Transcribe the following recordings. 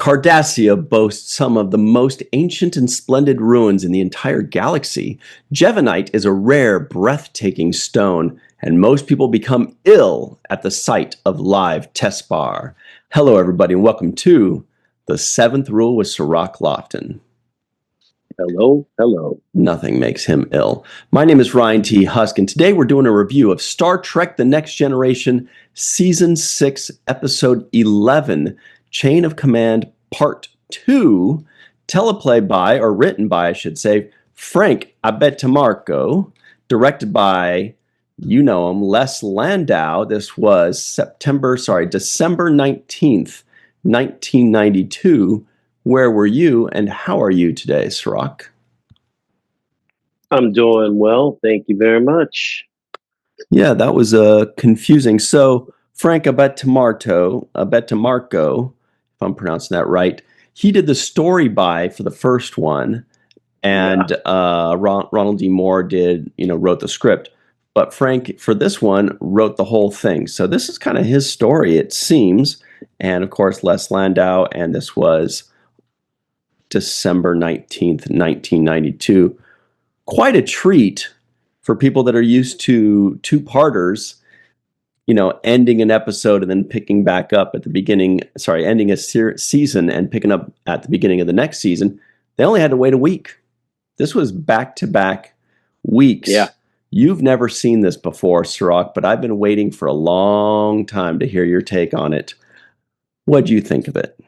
Cardassia boasts some of the most ancient and splendid ruins in the entire galaxy. Jevonite is a rare, breathtaking stone, and most people become ill at the sight of live Tespar. Hello, everybody, and welcome to The Seventh Rule with Sirach Lofton. Hello, hello. Nothing makes him ill. My name is Ryan T. Husk, and today we're doing a review of Star Trek The Next Generation, Season 6, Episode 11, Chain of Command, Part 2, teleplay by, or written by, I should say, Frank Abetamarco, directed by, you know him, Les Landau. This was December 19th, 1992. Where were you, and how are you today, Sirach? I'm doing well. Thank you very much. Yeah, that was confusing. So, Frank Abetamarco, if I'm pronouncing that right, he did the story by for the first one, and Ronald D. Moore wrote the script. But Frank, for this one, wrote the whole thing. So this is kind of his story, it seems. And, of course, Les Landau, and this was December 19th, 1992. Quite a treat for people that are used to two-parters, ending an episode and then picking back up at the beginning, ending a season and picking up at the beginning of the next season. They only had to wait a week. This was back-to-back weeks. Yeah. You've never seen this before, Sirach, but I've been waiting for a long time to hear your take on it. What do you think of it?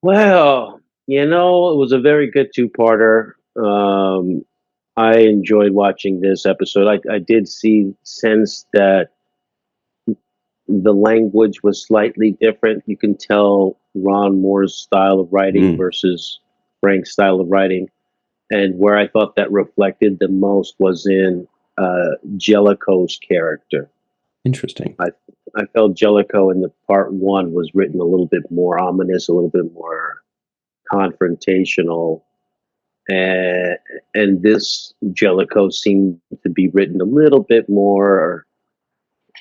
Well, it was a very good two-parter. I enjoyed watching this episode. I did sense that the language was slightly different. You can tell Ron Moore's style of writing versus Frank's style of writing. And where I thought that reflected the most was in Jellicoe's character. Interesting. I felt Jellicoe in the part one was written a little bit more ominous, a little bit more confrontational. And this Jellicoe seemed to be written a little bit more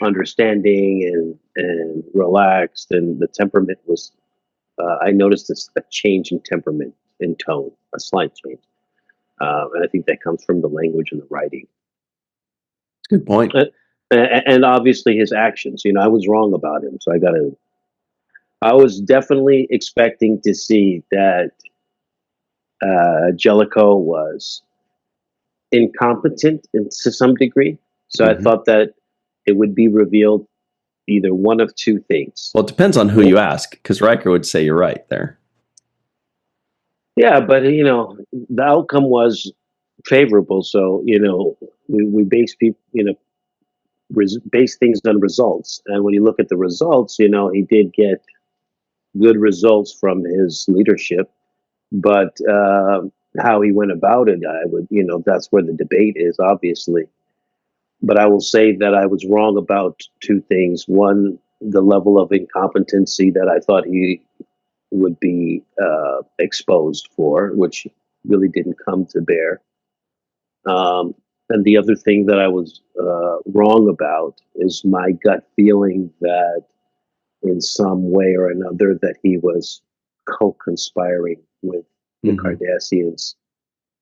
understanding and relaxed. And the temperament was, I noticed a change in temperament, in tone, a slight change. And I think that comes from the language and the writing. Good point. And obviously his actions. I was wrong about him, so I was definitely expecting to see that Jellicoe was incompetent to some degree. So I thought that it would be revealed either one of two things. Well, it depends on who you ask, because Riker would say you're right there. Yeah, but the outcome was favorable. So we base people, base things on results. And when you look at the results, he did get good results from his leadership. But how he went about it, that's where the debate is, obviously. But I will say that I was wrong about two things. One, the level of incompetency that I thought he would be exposed for, which really didn't come to bear. And the other thing that I was wrong about is my gut feeling that in some way or another that he was co-conspiring with the Cardassians,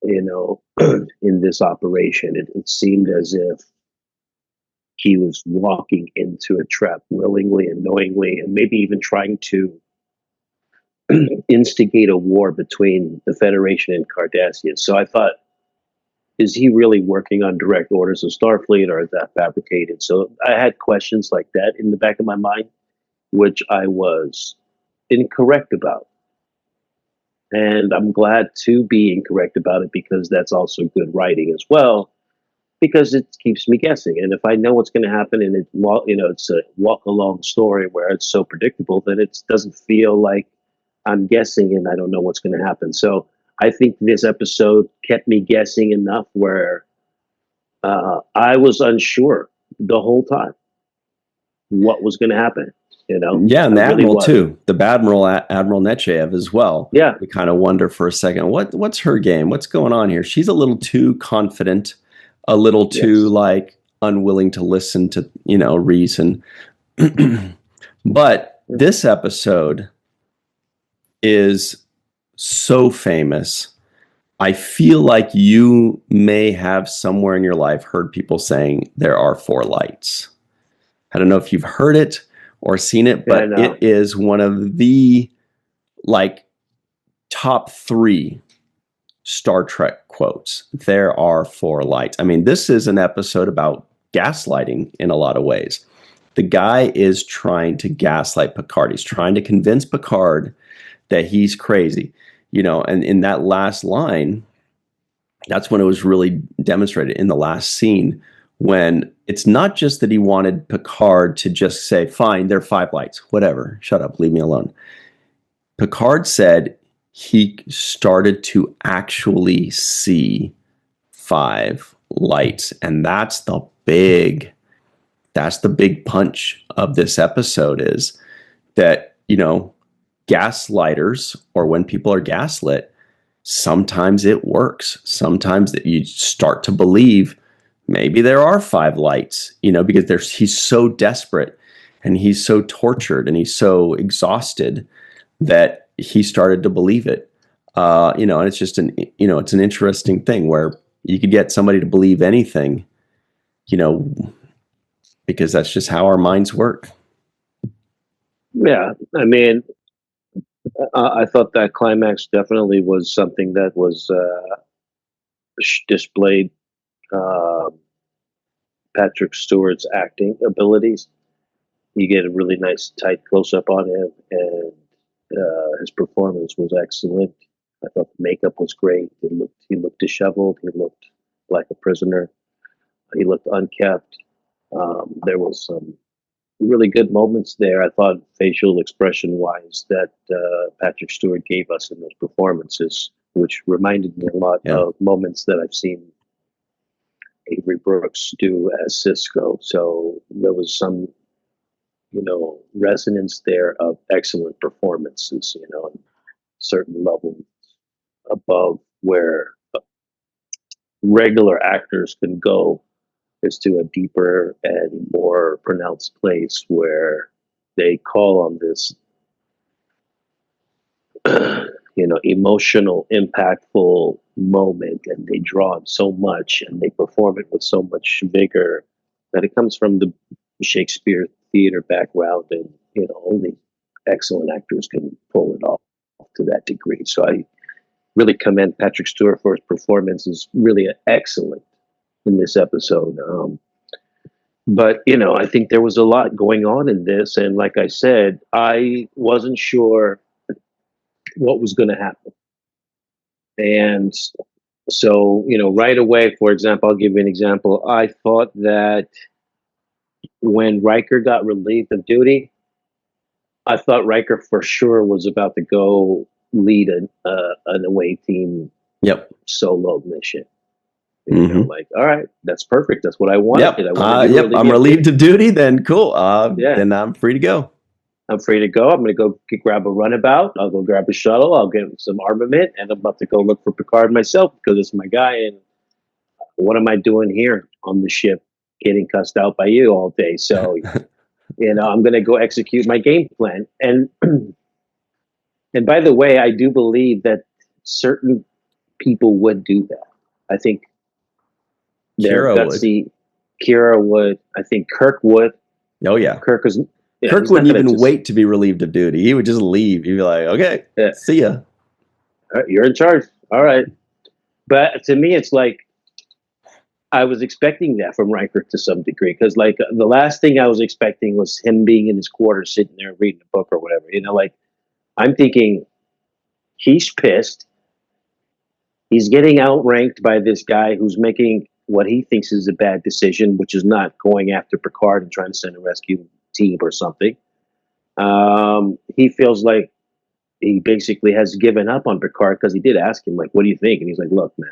in this operation. It seemed as if he was walking into a trap willingly and knowingly, and maybe even trying to instigate a war between the Federation and Cardassia. So I thought, is he really working on direct orders of Starfleet, or is that fabricated? So I had questions like that in the back of my mind, which I was incorrect about. And I'm glad to be incorrect about it, because that's also good writing as well, because it keeps me guessing. And if I know what's going to happen, and it's a walk-along story where it's so predictable, then it doesn't feel like I'm guessing and I don't know what's going to happen. So I think this episode kept me guessing enough where I was unsure the whole time what was going to happen. Yeah, and the Admiral too. The Admiral Nechayev as well. Yeah, we kind of wonder for a second, what's her game? What's going on here? She's a little too confident, a little too unwilling to listen to reason. But This episode is so famous. I feel like you may have somewhere in your life heard people saying there are four lights. I don't know if you've heard it or seen it, but it is one of the like top 3 Star Trek quotes. There are four lights. I mean, this is an episode about gaslighting in a lot of ways. The guy is trying to gaslight Picard. He's trying to convince Picard that he's crazy, and in that last line, that's when it was really demonstrated in the last scene, when it's not just that he wanted Picard to just say, fine, there are 5 lights, whatever, shut up, leave me alone. Picard said he started to actually see 5 lights, and that's the big punch of this episode, is that, gaslighters, or when people are gaslit, sometimes it works. Sometimes that you start to believe maybe there are 5 lights, because he's so desperate and he's so tortured and he's so exhausted that he started to believe it. And it's just it's an interesting thing where you could get somebody to believe anything, because that's just how our minds work. Yeah, I mean, I thought that climax definitely was something that was displayed Patrick Stewart's acting abilities. You get a really nice tight close up on him, and his performance was excellent. I thought the makeup was great. He looked disheveled. He looked like a prisoner. He looked unkept. There was some really good moments there. I thought facial expression wise that Patrick Stewart gave us in those performances, which reminded me a lot of moments that I've seen Avery Brooks do as Cisco. So there was some, resonance there of excellent performances, certain level above where regular actors can go, is to a deeper and more pronounced place where they call on this emotional, impactful moment, and they draw on so much and they perform it with so much vigor that it comes from the Shakespeare theater background, and only excellent actors can pull it off to that degree. So I really commend Patrick Stewart for his performance. Is really excellent in this episode. But I think there was a lot going on in this, and like I said, I wasn't sure what was going to happen. And so, right away, for example, I'll give you an example. I thought that when Riker got relieved of duty, I thought Riker for sure was about to go lead an away team solo mission. Like, all right, that's perfect. That's what I wanted. I'm relieved of duty. Then cool. Then I'm free to go. I'm free to go. I'm going to go grab a runabout. I'll go grab a shuttle. I'll get some armament, and I'm about to go look for Picard myself because it's my guy. And what am I doing here on the ship, getting cussed out by you all day? So, I'm going to go execute my game plan. And and by the way, I do believe that certain people would do that. I think they're gutsy. Kira would. I think Kirk would. Oh yeah, Kirk was. Yeah, Kirk wouldn't even wait to be relieved of duty. He would just leave. He'd be like, okay, see ya. All right, you're in charge. All right. But to me, it's like, I was expecting that from Riker to some degree, because like the last thing I was expecting was him being in his quarters, sitting there reading a book or whatever. Like I'm thinking he's pissed. He's getting outranked by this guy who's making what he thinks is a bad decision, which is not going after Picard and trying to send a rescue team or something. He feels like he basically has given up on Picard, because he did ask him, like, what do you think? And he's like, look, man,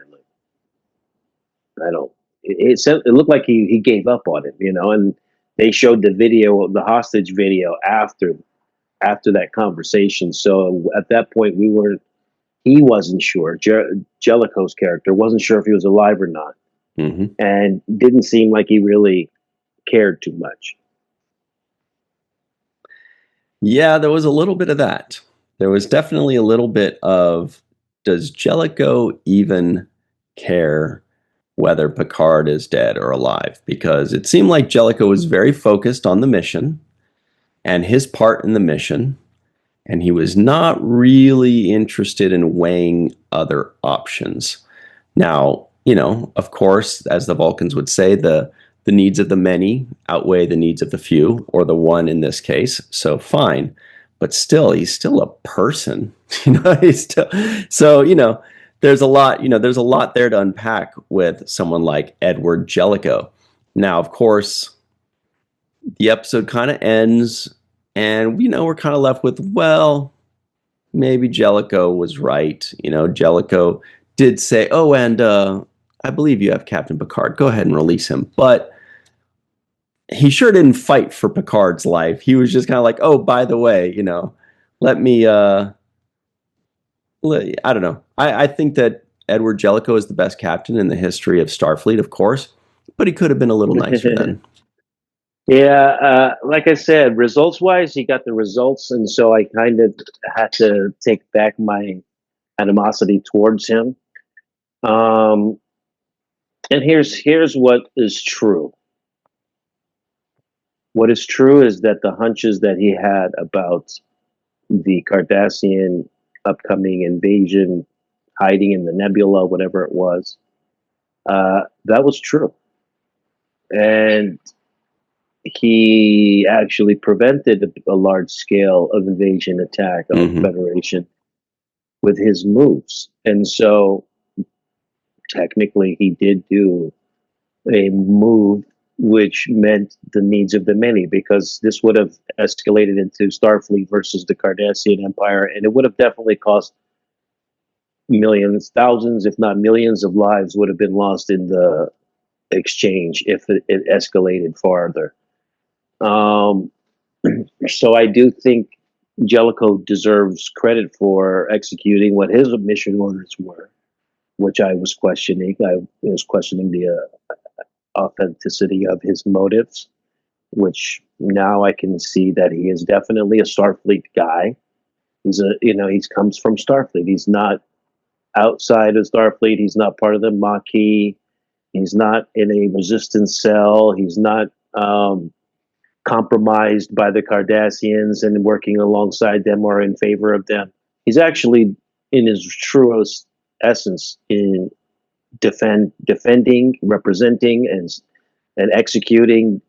I don't. It looked like he gave up on him, and they showed the video of the hostage video after that conversation. So at that point, he wasn't sure. Jellicoe's character wasn't sure if he was alive or not, and didn't seem like he really cared too much. Yeah, there was a little bit of that. There was definitely a little bit of, does Jellicoe even care whether Picard is dead or alive? Because it seemed like Jellicoe was very focused on the mission and his part in the mission, and he was not really interested in weighing other options. Now, of course, as the Vulcans would say, the needs of the many outweigh the needs of the few, or the one in this case. So fine, but still, he's still a person. He's still so. There's a lot there to unpack with someone like Edward Jellicoe. Now, of course, the episode kind of ends, and we're kind of left with, well, maybe Jellicoe was right. Jellicoe did say, "Oh, and I believe you have Captain Picard. Go ahead and release him." But he sure didn't fight for Picard's life. He was just kind of like, "Oh, by the way, let me." I don't know. I think that Edward Jellicoe is the best captain in the history of Starfleet, of course, but he could have been a little nicer then. Yeah, like I said, results wise, he got the results, and so I kind of had to take back my animosity towards him. And here's what is true. What is true is that the hunches that he had about the Cardassian upcoming invasion, hiding in the nebula, whatever it was, that was true, and he actually prevented a large scale of invasion attack of the Federation with his moves. And so technically he did do a move which meant the needs of the many, because this would have escalated into Starfleet versus the Cardassian Empire, and it would have definitely cost millions, thousands, if not millions of lives would have been lost in the exchange if it escalated farther. So I do think Jellicoe deserves credit for executing what his mission orders were, which I was questioning. I was questioning the authenticity of his motives, which now I can see that he is definitely a Starfleet guy. He comes from Starfleet. He's not outside of Starfleet. He's not part of the Maquis. He's not in a resistance cell. He's not compromised by the Cardassians and working alongside them or in favor of them. He's actually, in his truest essence, in defending, representing, and executing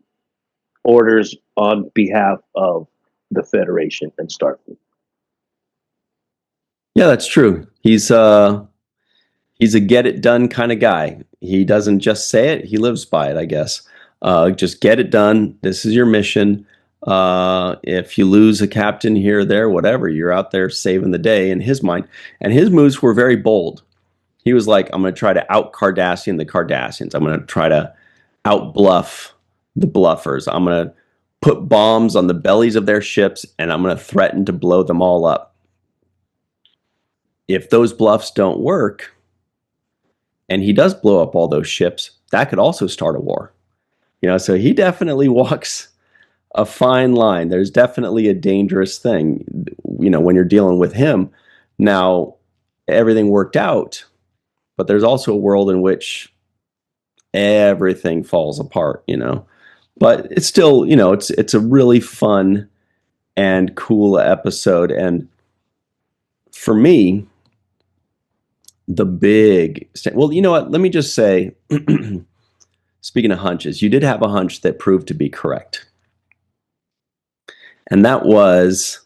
orders on behalf of the Federation and Starfleet. Yeah, that's true. He's a get it done kind of guy. He doesn't just say it; he lives by it, I guess. Just get it done. This is your mission. If you lose a captain here or there, whatever, you're out there saving the day in his mind. And his moves were very bold. He was like, I'm going to try to out Cardassian the Cardassians. I'm going to try to out bluff the bluffers. I'm going to put bombs on the bellies of their ships, and I'm going to threaten to blow them all up. If those bluffs don't work, and he does blow up all those ships, that could also start a war. So he definitely walks a fine line. There's definitely a dangerous thing, when you're dealing with him. Now, everything worked out, but there's also a world in which everything falls apart, But it's still, it's a really fun and cool episode. And for me, the big, well, you know what? Let me just say, speaking of hunches, you did have a hunch that proved to be correct. And that was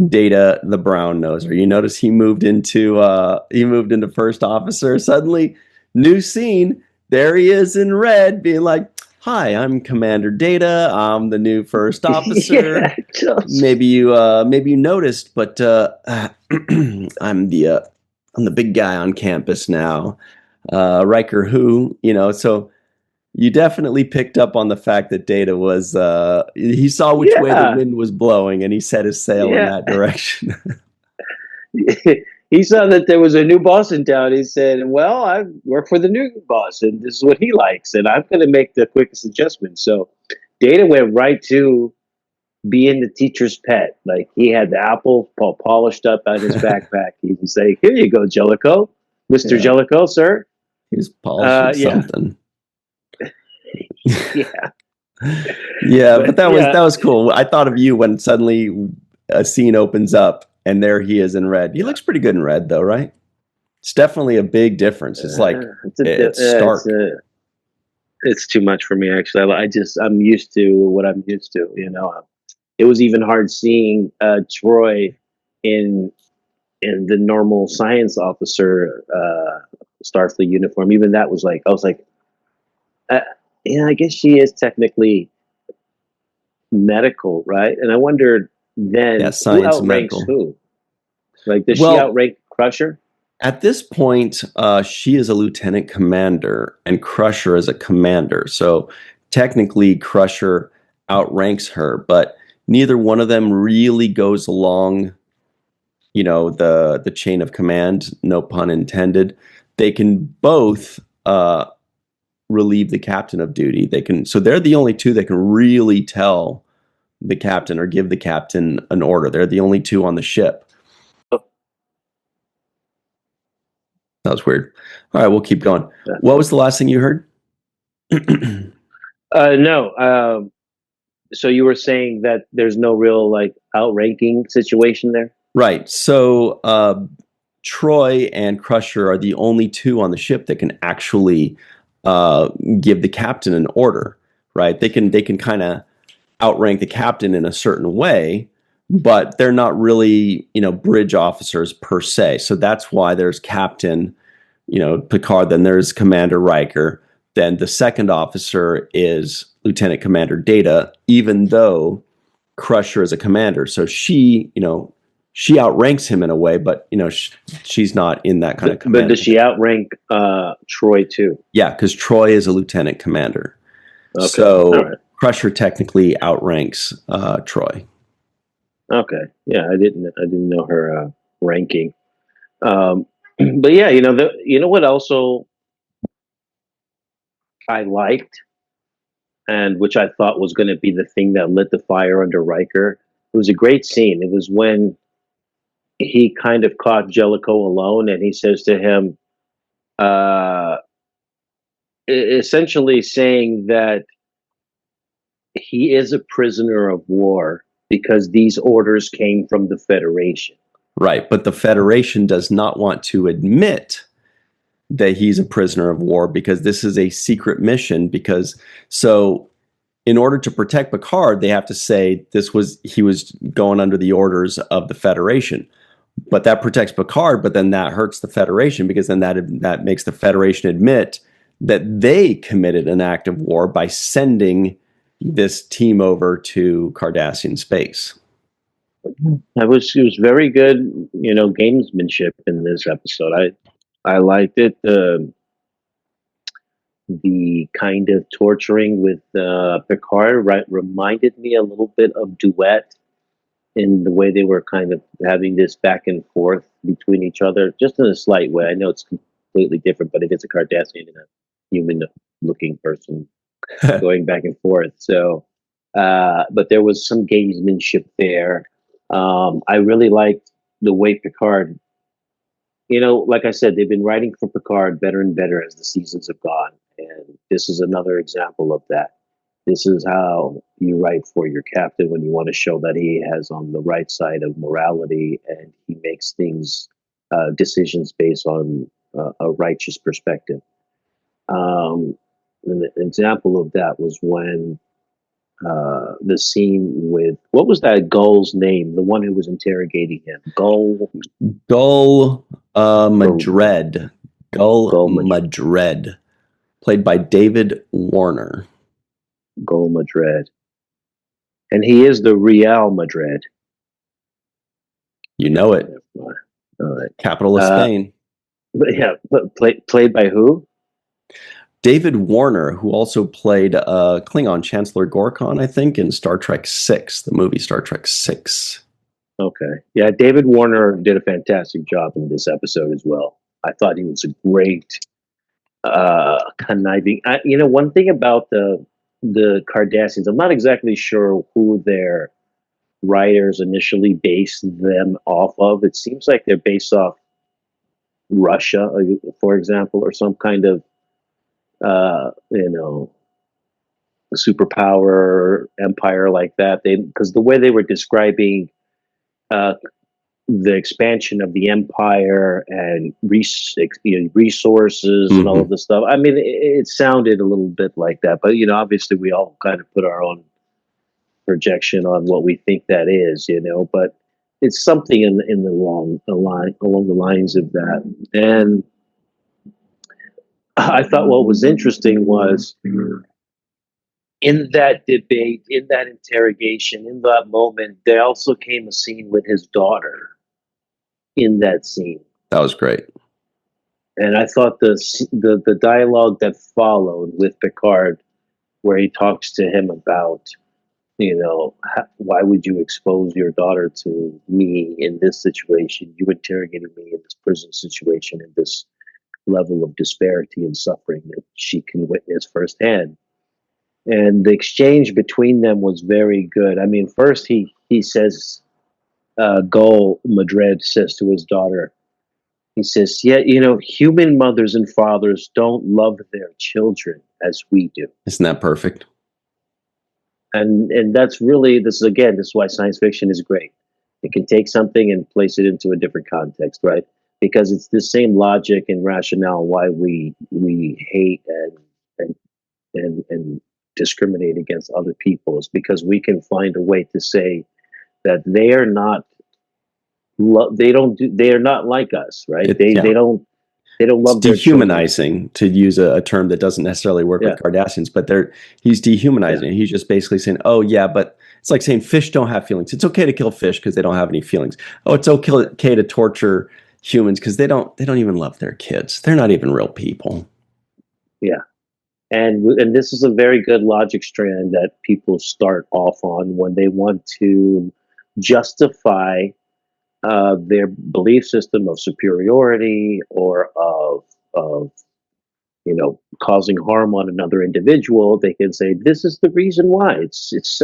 Data the Brown Noser. You notice he moved into first officer. Suddenly, new scene. There he is in red, being like, "Hi, I'm Commander Data. I'm the new first officer." Yeah, maybe you noticed, but I'm the big guy on campus now. Riker who, so you definitely picked up on the fact that Data was, he saw which way the wind was blowing, and he set his sail in that direction. He saw that there was a new boss in town. He said, well, I work for the new boss, and this is what he likes, and I'm going to make the quickest adjustment. So Data went right to being the teacher's pet. Like he had the apple polished up on his backpack. He would say, "Here you go, Jellicoe, Mister Yeah, Jellicoe, sir." he was polishing Yeah, something. yeah, Yeah, but but that was yeah, that was cool. I thought of you when suddenly a scene opens up and there he is in red. He yeah. looks pretty good in red, though, right? It's definitely a big difference. It's like it's stark. It's too much for me. Actually, I'm used to what I'm used to. It was even hard seeing Troy in the normal science officer Starfleet uniform. Even that was like I was like, uh, yeah, I guess she is technically medical, right? And I wondered Yeah, then who science and outranks medical. who? Like, does she Well, outrank Crusher? at this point, she is a lieutenant commander and Crusher is a commander. So technically, Crusher outranks her, but neither one of them really goes along, the chain of command. No pun intended. They can both relieve the captain of duty. So they're the only two that can really tell the captain or give the captain an order. They're the only two on the ship. That was weird. All right, we'll keep going. What was the last thing you heard? No. So you were saying that there's no real like outranking situation there? Right. So Troy and Crusher are the only two on the ship that can actually give the captain an order. Right. They can kind of outrank the captain in a certain way, but they're not really bridge officers per se. So that's why there's Captain Picard. Then there's Commander Riker. Then the second officer is Lieutenant Commander Data, even though Crusher is a commander. So she outranks him in a way, but she's not in that kind of command. But does she outrank Troy too? Yeah, because Troy is a lieutenant commander. Okay. So all right. Crusher technically outranks Troy. Okay. Yeah, I didn't know her ranking. But yeah, what also I liked, and which I thought was going to be the thing that lit the fire under Riker. It was a great scene. It was when he kind of caught Jellicoe alone, and he says to him, uh, essentially saying that he is a prisoner of war because these orders came from the Federation. Right, but the Federation does not want to admit that he's a prisoner of war because this is a secret mission. So in order to protect Picard, they have to say he was going under the orders of the Federation. But that protects Picard, but then that hurts the Federation because then that makes the Federation admit that they committed an act of war by sending this team over to Cardassian space. It was very good, gamesmanship in this episode. I liked it. The kind of torturing with Picard reminded me a little bit of Duet in the way they were kind of having this back and forth between each other, just in a slight way. I know it's completely different, but it is a Cardassian and a human-looking person going back and forth. So, but there was some gamesmanship there. I really liked the way Picard, like I said, they've been writing for Picard better and better as the seasons have gone. And this is another example of that. This is how you write for your captain when you want to show that he has on the right side of morality and he makes decisions based on a righteous perspective. An example of that was when the scene with what was that Gull's name? The one who was interrogating him, Gull Madred. Gull Madred, played by David Warner. Gull Madred, and he is the Real Madrid. You know it. All right. Capital of Spain. Played by who? David Warner, who also played Klingon Chancellor Gorkon, I think, in Star Trek VI, the movie Star Trek VI. Okay. Yeah, David Warner did a fantastic job in this episode as well. I thought he was a great conniving. One thing about the Cardassians, I'm not exactly sure who their writers initially based them off of. It seems like they're based off Russia, for example, or some kind of you know, superpower empire like that. They, because the way they were describing uh, the expansion of the empire and resources and all Hmm. of this stuff. I mean, it sounded a little bit like that, but obviously we all kind of put our own projection on what we think that is, But it's something in the line along the lines of that. And I thought what was interesting was in that debate, in that interrogation, in that moment, there also came a scene with his daughter in that scene. That was great. And I thought the dialogue that followed with Picard, where he talks to him about, why would you expose your daughter to me in this situation? You interrogated me in this prison situation, in this level of disparity and suffering that she can witness firsthand. And the exchange between them was very good. I mean, first he says, Gul Madrid says to his daughter, he says, yeah, human mothers and fathers don't love their children as we do. Isn't that perfect? And that's really, this is why science fiction is great. It can take something and place it into a different context, right? Because it's the same logic and rationale why we hate and discriminate against other people is because we can find a way to say that they are not they are not like us, right? They Yeah. they don't It's love their children. dehumanizing, to use a term that doesn't necessarily work with Yeah. Kardashians, but he's dehumanizing. He's just basically saying, oh yeah, but it's like saying fish don't have feelings. It's okay to kill fish because they don't have any feelings. Oh, it's okay to torture humans because they don't even love their kids. They're not even real people. Yeah. And this is a very good logic strand that people start off on when they want to justify their belief system of superiority or of causing harm on another individual. They can say this is the reason why. It's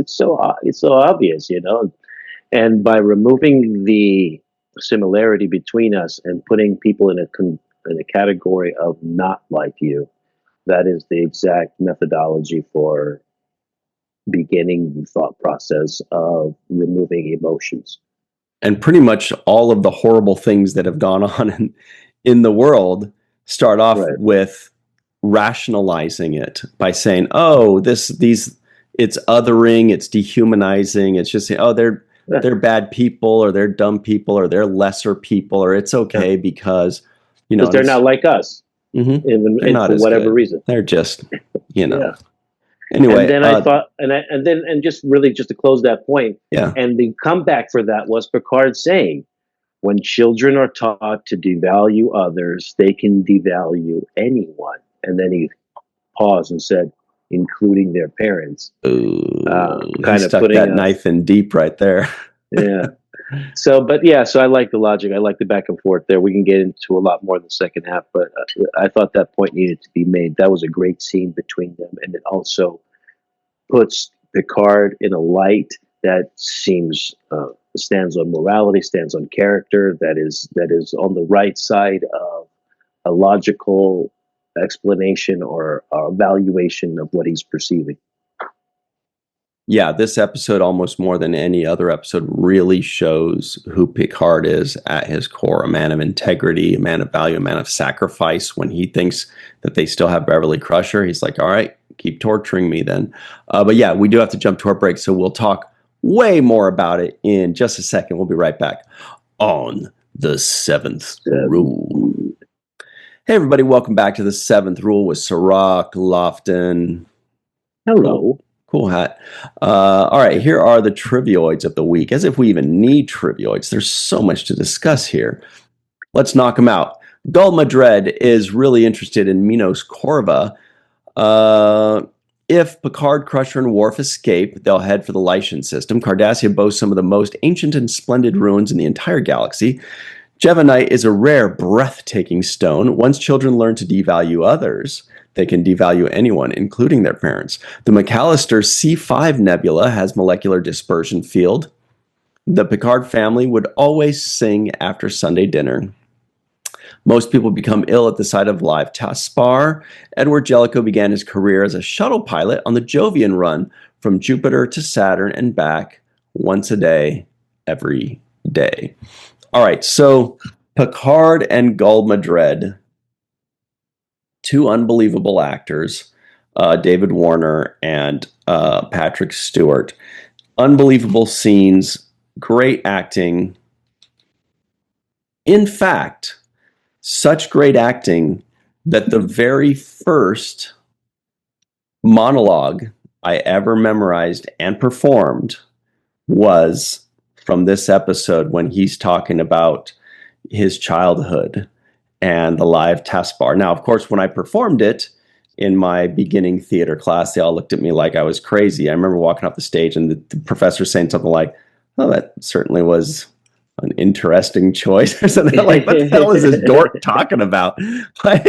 so obvious, And by removing the similarity between us and putting people in a category of not like you, that is the exact methodology for beginning the thought process of removing emotions. And pretty much all of the horrible things that have gone on in the world start off Right. with rationalizing it by saying, oh, it's othering, it's dehumanizing, it's just saying, oh, they're bad people, or they're dumb people, or they're lesser people, or it's okay because Because they're not like us, mm-hmm, they're and not for as whatever good. reason. They're just, Yeah. Anyway, And then I thought, and just really just to close that point, yeah. and the comeback for that was Picard saying, when children are taught to devalue others, they can devalue anyone. And then he paused and said, including their parents. He Kind of stuck putting that knife in deep right there. yeah. So, but yeah, so I like the logic. I like the back and forth there. We can get into a lot more in the second half, but I thought that point needed to be made. That was a great scene between them, and it also puts Picard in a light that seems stands on morality, stands on character. That is on the right side of a logical explanation or evaluation of what he's perceiving. Yeah, this episode, almost more than any other episode, really shows who Picard is at his core: a man of integrity, a man of value, a man of sacrifice. When he thinks that they still have Beverly Crusher, he's like, all right, keep torturing me then. But yeah, we do have to jump to our break, so we'll talk way more about it in just a second. We'll be right back on The Seventh Rule. Hey, everybody, welcome back to The Seventh Rule with Sirach Lofton. Hello. Cool hat. All right, here are the trivioids of the week. As if we even need trivioids. There's so much to discuss here. Let's knock them out. Gul Madred is really interested in Minos Corva. If Picard, Crusher, and Worf escape, they'll head for the Lycian system. Cardassia boasts some of the most ancient and splendid ruins in the entire galaxy. Jevonite is a rare, breathtaking stone. Once children learn to devalue others, they can devalue anyone, including their parents. The McAllister C5 Nebula has molecular dispersion field. The Picard family would always sing after Sunday dinner. Most people become ill at the sight of live taskbar. Edward Jellicoe began his career as a shuttle pilot on the Jovian run from Jupiter to Saturn and back once a day, every day. All right, so Picard and Gul Madred, two unbelievable actors, David Warner and Patrick Stewart. Unbelievable scenes, great acting. In fact, such great acting that the very first monologue I ever memorized and performed was from this episode when he's talking about his childhood and the live taskbar. Now, of course, when I performed it in my beginning theater class, they all looked at me like I was crazy. I remember walking off the stage and the professor saying something like, "Oh, that certainly was an interesting choice," or something. Like, what the hell is this dork talking about? Why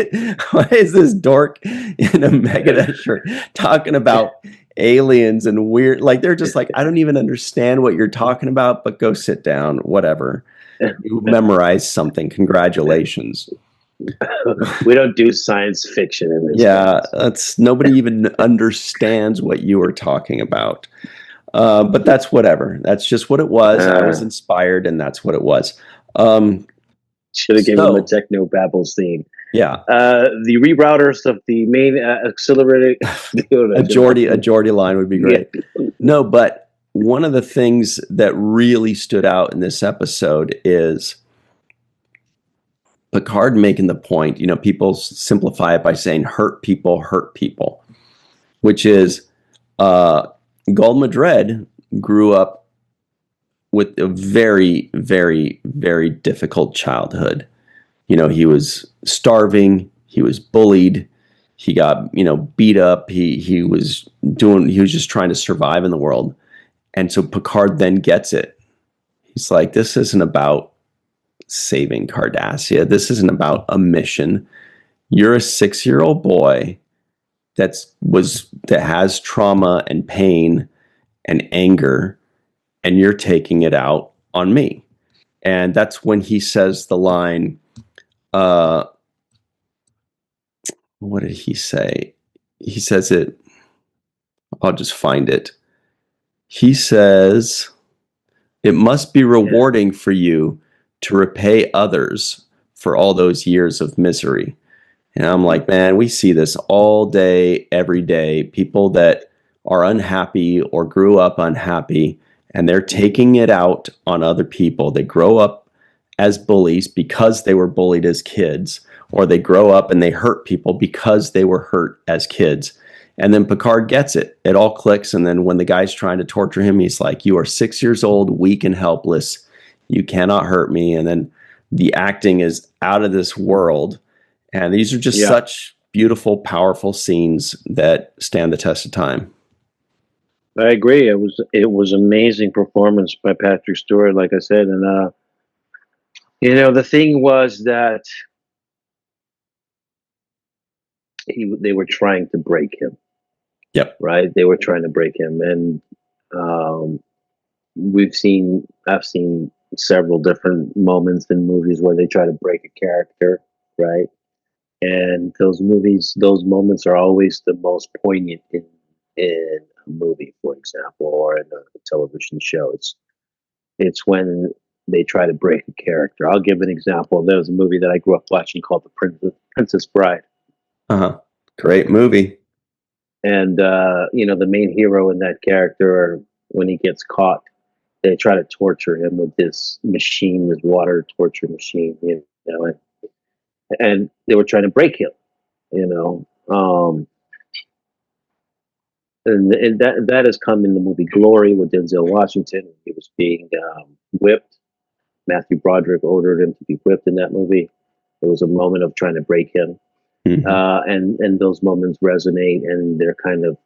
is this dork in a Megadeth shirt talking about aliens and weird? Like, they're just like, I don't even understand what you're talking about, but go sit down, whatever. You memorized something. Congratulations. We don't do science fiction in this. Yeah, that's nobody even understands what you were talking about. But that's whatever. That's just what it was. I was inspired, and that's what it was. Should have given him a techno babbles theme. Yeah, the rerouters of the main accelerated. a Geordie line would be great. Yeah. No, but one of the things that really stood out in this episode is Picard making the point. You know, people simplify it by saying hurt people," which is Gul Madred grew up with a very, very, very difficult childhood. You know, he was starving, he was bullied, he got, beat up, he was just trying to survive in the world. And so Picard then gets it. He's like, this isn't about saving Cardassia. This isn't about a mission. You're a 6-year-old boy that has trauma and pain and anger, and you're taking it out on me. And that's when he says the line, what did he say? He says it, I'll just find it. He says, "It must be rewarding for you to repay others for all those years of misery." And I'm like, man, we see this all day, every day. People that are unhappy or grew up unhappy, and they're taking it out on other people. They grow up as bullies because they were bullied as kids, or they grow up and they hurt people because they were hurt as kids. And then Picard gets it. It all clicks. And then when the guy's trying to torture him, he's like, "You are 6 years old, weak and helpless. You cannot hurt me." And then the acting is out of this world. And these are just such beautiful, powerful scenes that stand the test of time. I agree. It was amazing performance by Patrick Stewart, like I said. And the thing was that they were trying to break him. Yep. Right. They were trying to break him, and I've seen several different moments in movies where they try to break a character, right? And those moments are always the most poignant in a movie, for example, or in a television show. It's when they try to break a character. I'll give an example. There was a movie that I grew up watching called The Princess Bride. Great movie. And the main hero in that character, when he gets caught, they try to torture him with this machine, this water torture machine, and they were trying to break him, and that has come in the movie Glory with Denzel Washington. He was being whipped. Matthew Broderick ordered him to be whipped in that movie. There was a moment of trying to break him. Mm-hmm. And those moments resonate, and they're kind of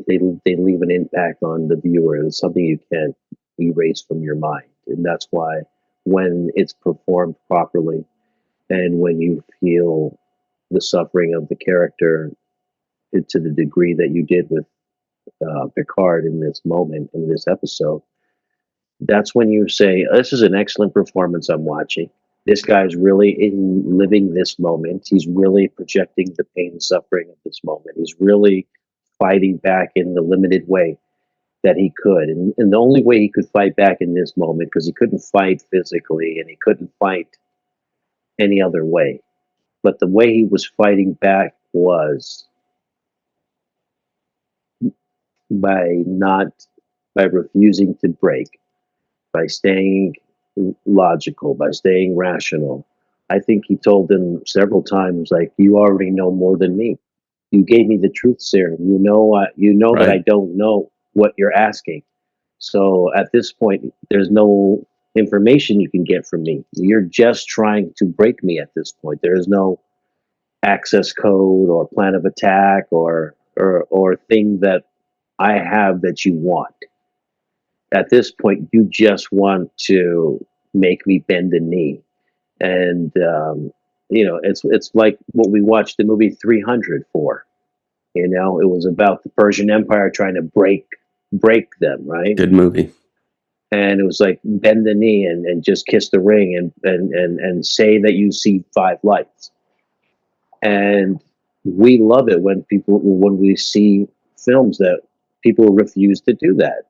they leave an impact on the viewer. It's something you can't erase from your mind, and that's why when it's performed properly, and when you feel the suffering of the character to the degree that you did with Picard in this moment, in this episode, that's when you say, "This is an excellent performance I'm watching. This guy's really in living this moment. He's really projecting the pain and suffering of this moment. He's really fighting back in the limited way that he could. And the only way he could fight back in this moment, because he couldn't fight physically and he couldn't fight any other way. But the way he was fighting back was by not, by refusing to break, by staying logical, by staying rational. I think he told them several times, like, "You already know more than me. You gave me the truth serum. You know that I Right. don't know what you're asking. So at this point, there's no information you can get from me. You're just trying to break me at this point. There is no access code or plan of attack or thing that I have that you want. At this point, you just want to make me bend the knee." And it's like what we watched the movie 300 for. It was about the Persian Empire trying to break them, right? Good movie. And it was like, bend the knee and just kiss the ring and say that you see five lights. And we love it when we see films that people refuse to do that.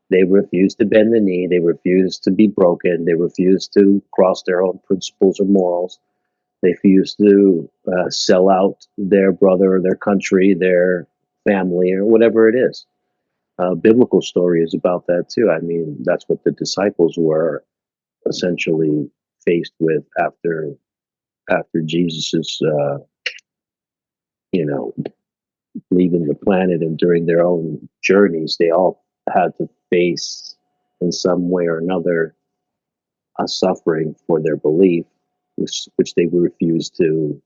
They refuse to bend the knee. They refuse to be broken. They refuse to cross their own principles or morals. They refuse to sell out their brother or their country, their family, or whatever it is. Biblical story is about that too. I mean, that's what the disciples were essentially faced with after Jesus's, you know, leaving the planet, and during their own journeys, they all had to face in some way or another a suffering for their belief, which they refused to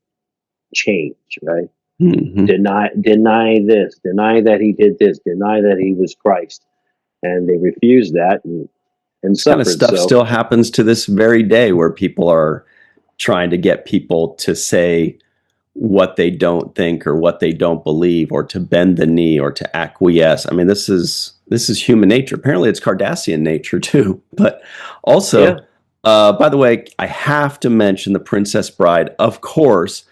change. Right? Hmm. Deny this, deny that he did this, deny that he was Christ, and they refused that and This kind of suffered. stuff So still happens to this very day where people are trying to get people to say what they don't think or what they don't believe, or to bend the knee or to acquiesce. I mean, this is human nature. Apparently it's Cardassian nature too. But yeah, also, by the way, I have to mention the Princess Bride. Of course,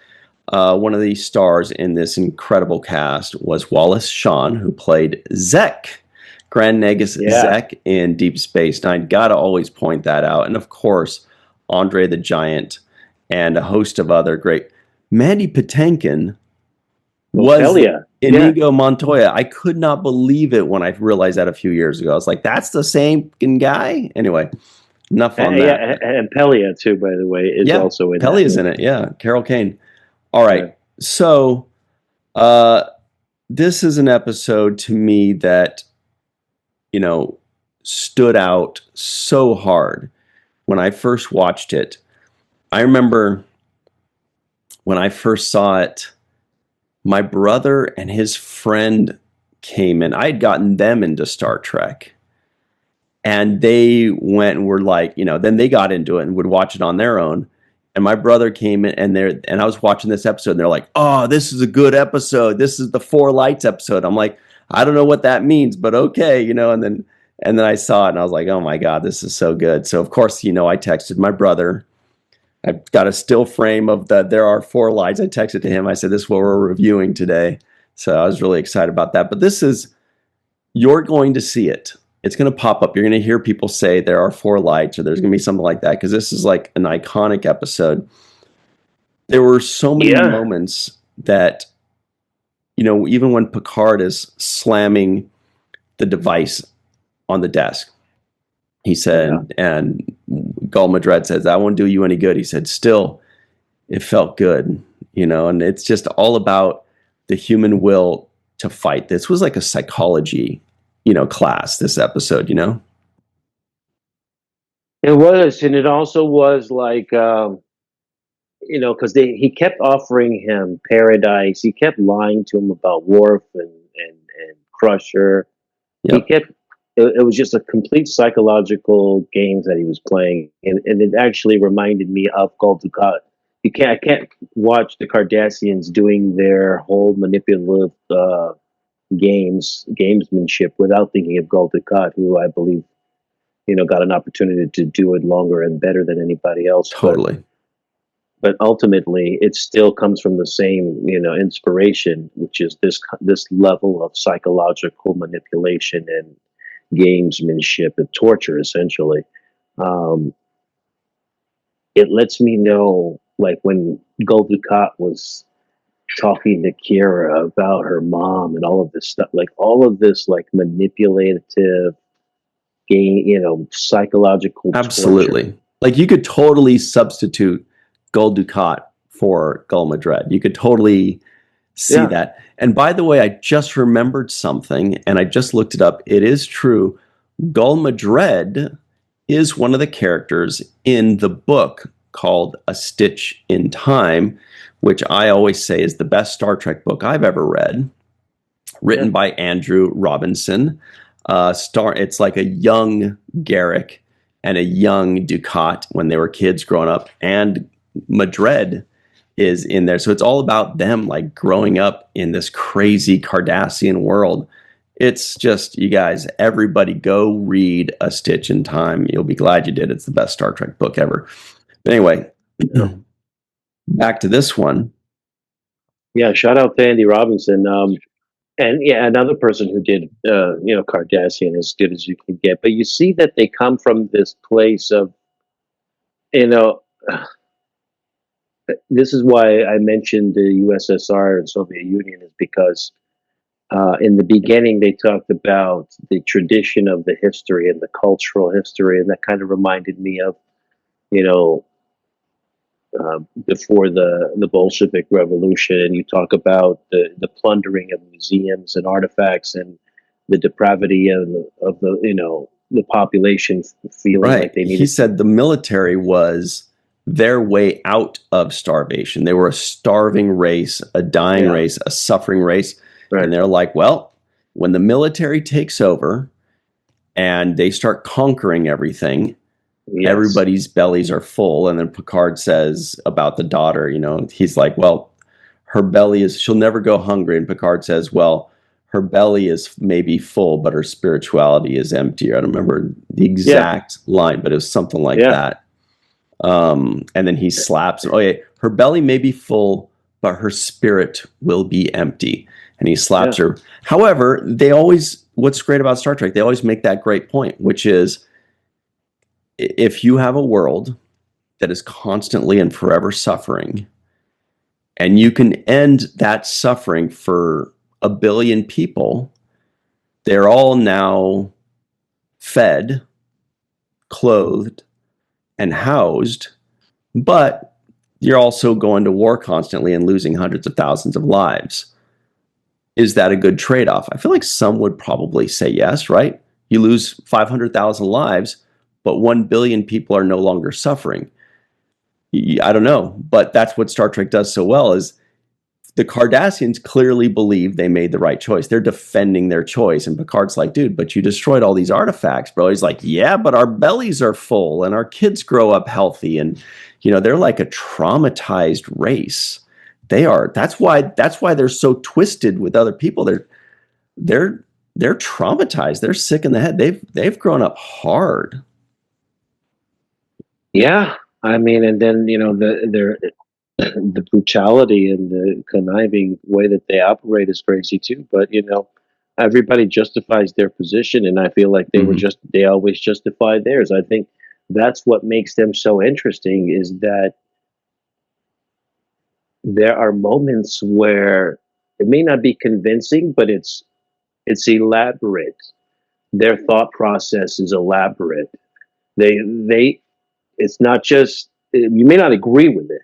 one of the stars in this incredible cast was Wallace Shawn, who played Zek, Grand Negus yeah, Zek in Deep Space Nine. Gotta always point that out. And of course, Andre the Giant and a host of other great. Mandy Patinkin was Ophelia, yeah. Inigo Montoya. I could not believe it when I realized that a few years ago. I was like, that's the same guy? Anyway, enough on that. Yeah, and Pelia too, by the way, is Yeah, also in Pelly that is in movie. it. Yeah, Carol Kane. All Yeah. right. So, uh, this is an episode to me that, you know, stood out so hard when I first watched it. I remember when I first saw it, my brother and his friend came in. I had gotten them into Star Trek. And they went and were like, then they got into it and would watch it on their own. And my brother came in and I was watching this episode and they're like, "Oh, this is a good episode. This is the Four Lights episode." I'm like, "I don't know what that means, but okay, and then I saw it and I was like, "Oh my God, this is so good." So of course, I texted my brother. I've got a still frame of there are four lights. I texted to him. I said, "This is what we're reviewing today." So I was really excited about that. But you're going to see it. It's going to pop up. You're going to hear people say there are four lights, or there's going to be something like that, because this is like an iconic episode. There were so many Yeah. moments that, even when Picard is slamming the device on the desk, he Yeah. said, and Gul Madred says, "That won't do you any good." He said, "Still, it felt good," and it's just all about the human will to fight. This was like a psychology, class, this episode. It was, and it also was like, because he kept offering him paradise. He kept lying to him about Worf and Crusher. He Yep. kept it was just a complete psychological games that he was playing, and it actually reminded me of Gul Dukat. I can't watch the Cardassians doing their whole manipulative gamesmanship without thinking of Gul Dukat, who I believe got an opportunity to do it longer and better than anybody else. Totally. But ultimately, it still comes from the same inspiration, which is this level of psychological manipulation and gamesmanship and torture, essentially. Um, it lets me know, like when Gul Dukat was talking to Kira about her mom and all of this stuff, like all of this, like manipulative game, psychological torture. Absolutely. Like you could totally substitute Gul Dukat for Gul Madred. You could totally see Yeah, that. And by the way, I just remembered something and I just looked it up. It is true. Gul Madred is one of the characters in the book called A Stitch in Time, which I always say is the best Star Trek book I've ever read, yeah, written by Andrew Robinson. It's like a young Garrick and a young Dukat when they were kids growing up, and Madred is in there. So it's all about them like growing up in this crazy Cardassian world. It's just, you guys, everybody go read A Stitch in Time. You'll be glad you did. It's the best Star Trek book ever. But anyway, yeah. back to this one. Yeah, shout out to Andy Robinson. And yeah, another person who did, Cardassian as good as you can get. But you see that they come from this place of, you know, this is why I mentioned the USSR and Soviet Union, is because in the beginning they talked about the tradition of the history and the cultural history, and that kind of reminded me of, you know, before the Bolshevik Revolution, and you talk about the plundering of museums and artifacts and the depravity of the population feeling Right. like they He needed. said the military was their way out of starvation. They were a starving race, a dying Yeah, race, a suffering race. right. And they're like, well, when the military takes over and they start conquering everything, Yes. everybody's bellies are full. And then Picard says about the daughter, he's like, well, she'll never go hungry. And Picard says, well, her belly is maybe full, but her spirituality is empty. I don't remember the Yeah. exact line, but it was something like Yeah. that. And then he slaps him. Oh, yeah, her belly may be full, but her spirit will be empty. And he slaps Yeah. her. However, what's great about Star Trek, they always make that great point, which is if you have a world that is constantly and forever suffering, and you can end that suffering for a billion people, they're all now fed, clothed, and housed, but you're also going to war constantly and losing hundreds of thousands of lives. Is that a good trade-off? I feel like some would probably say yes, right? You lose 500,000 lives, but 1 billion people are no longer suffering. I don't know, but that's what Star Trek does so well is the Cardassians clearly believe they made the right choice. They're defending their choice. And Picard's like, dude, but you destroyed all these artifacts, bro. He's like, yeah, but our bellies are full and our kids grow up healthy. And, they're like a traumatized race. They are. That's why they're so twisted with other people. They're traumatized. They're sick in the head. They've grown up hard. Yeah. I mean, and then the brutality and the conniving way that they operate is crazy too. But everybody justifies their position, and I feel like Mhm. they always justify theirs. I think that's what makes them so interesting, is that there are moments where it may not be convincing, but it's elaborate. Their thought process is elaborate. They it's not just, you may not agree with it,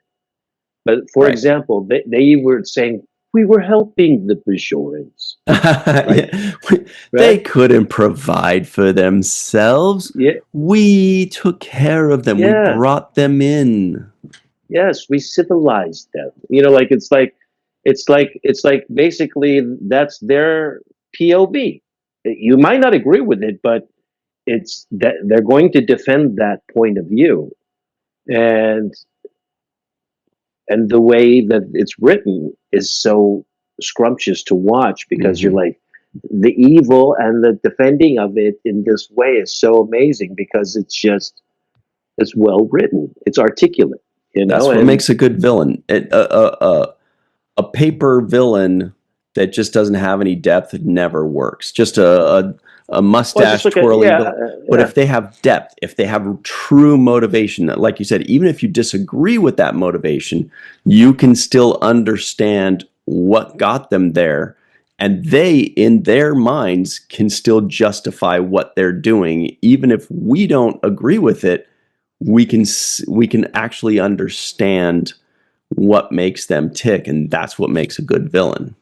but for Right. example, they were saying we were helping the Bajorans, right? Yeah. They Right? couldn't provide for themselves. Yeah, We took care of them. We yeah, brought them in. yes, we civilized them. Like it's like basically that's their POV. You might not agree with it, but it's that they're going to defend that point of view, and the way that it's written is so scrumptious to watch because you're Mhm. like the evil and the defending of it in this way is so amazing because it's well written, it's articulate, That's what and makes a good villain. A paper villain that just doesn't have any depth never works. Just a well, it's just mustache like a twirling yeah, villain. But yeah, if they have depth, if they have true motivation, like you said, even if you disagree with that motivation, you can still understand what got them there. And they, in their minds, can still justify what they're doing. Even if we don't agree with it, we can actually understand what makes them tick, and that's what makes a good villain.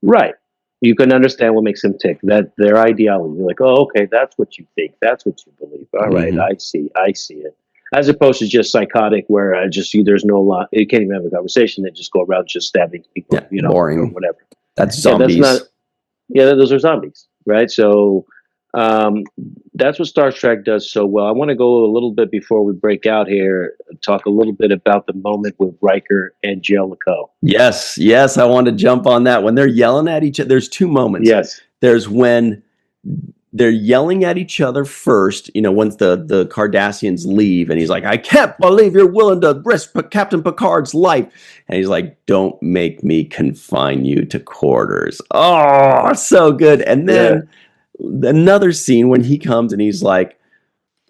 right. You can understand what makes them tick. That their ideology. You're like, oh, okay, that's what you think. That's what you believe. All right, Hmm. I see. I see it. As opposed to just psychotic, where just there's no lot. You can't even have a conversation. They just go around just stabbing people, Yeah, or boring. whatever. That's Yeah, that's not. zombies. Yeah, those are zombies, right? So um, that's what Star Trek does so well. I want to go a little bit before we break out here, talk a little bit about the moment with Riker and Jellicoe. Yes, yes, I want to jump on that. When they're yelling at each other, there's two moments. Yes. There's when they're yelling at each other first, once the Cardassians leave, and he's like, I can't believe you're willing to risk Captain Picard's life. And he's like, don't make me confine you to quarters. Oh, so good. And Yeah. then another scene when he comes and he's like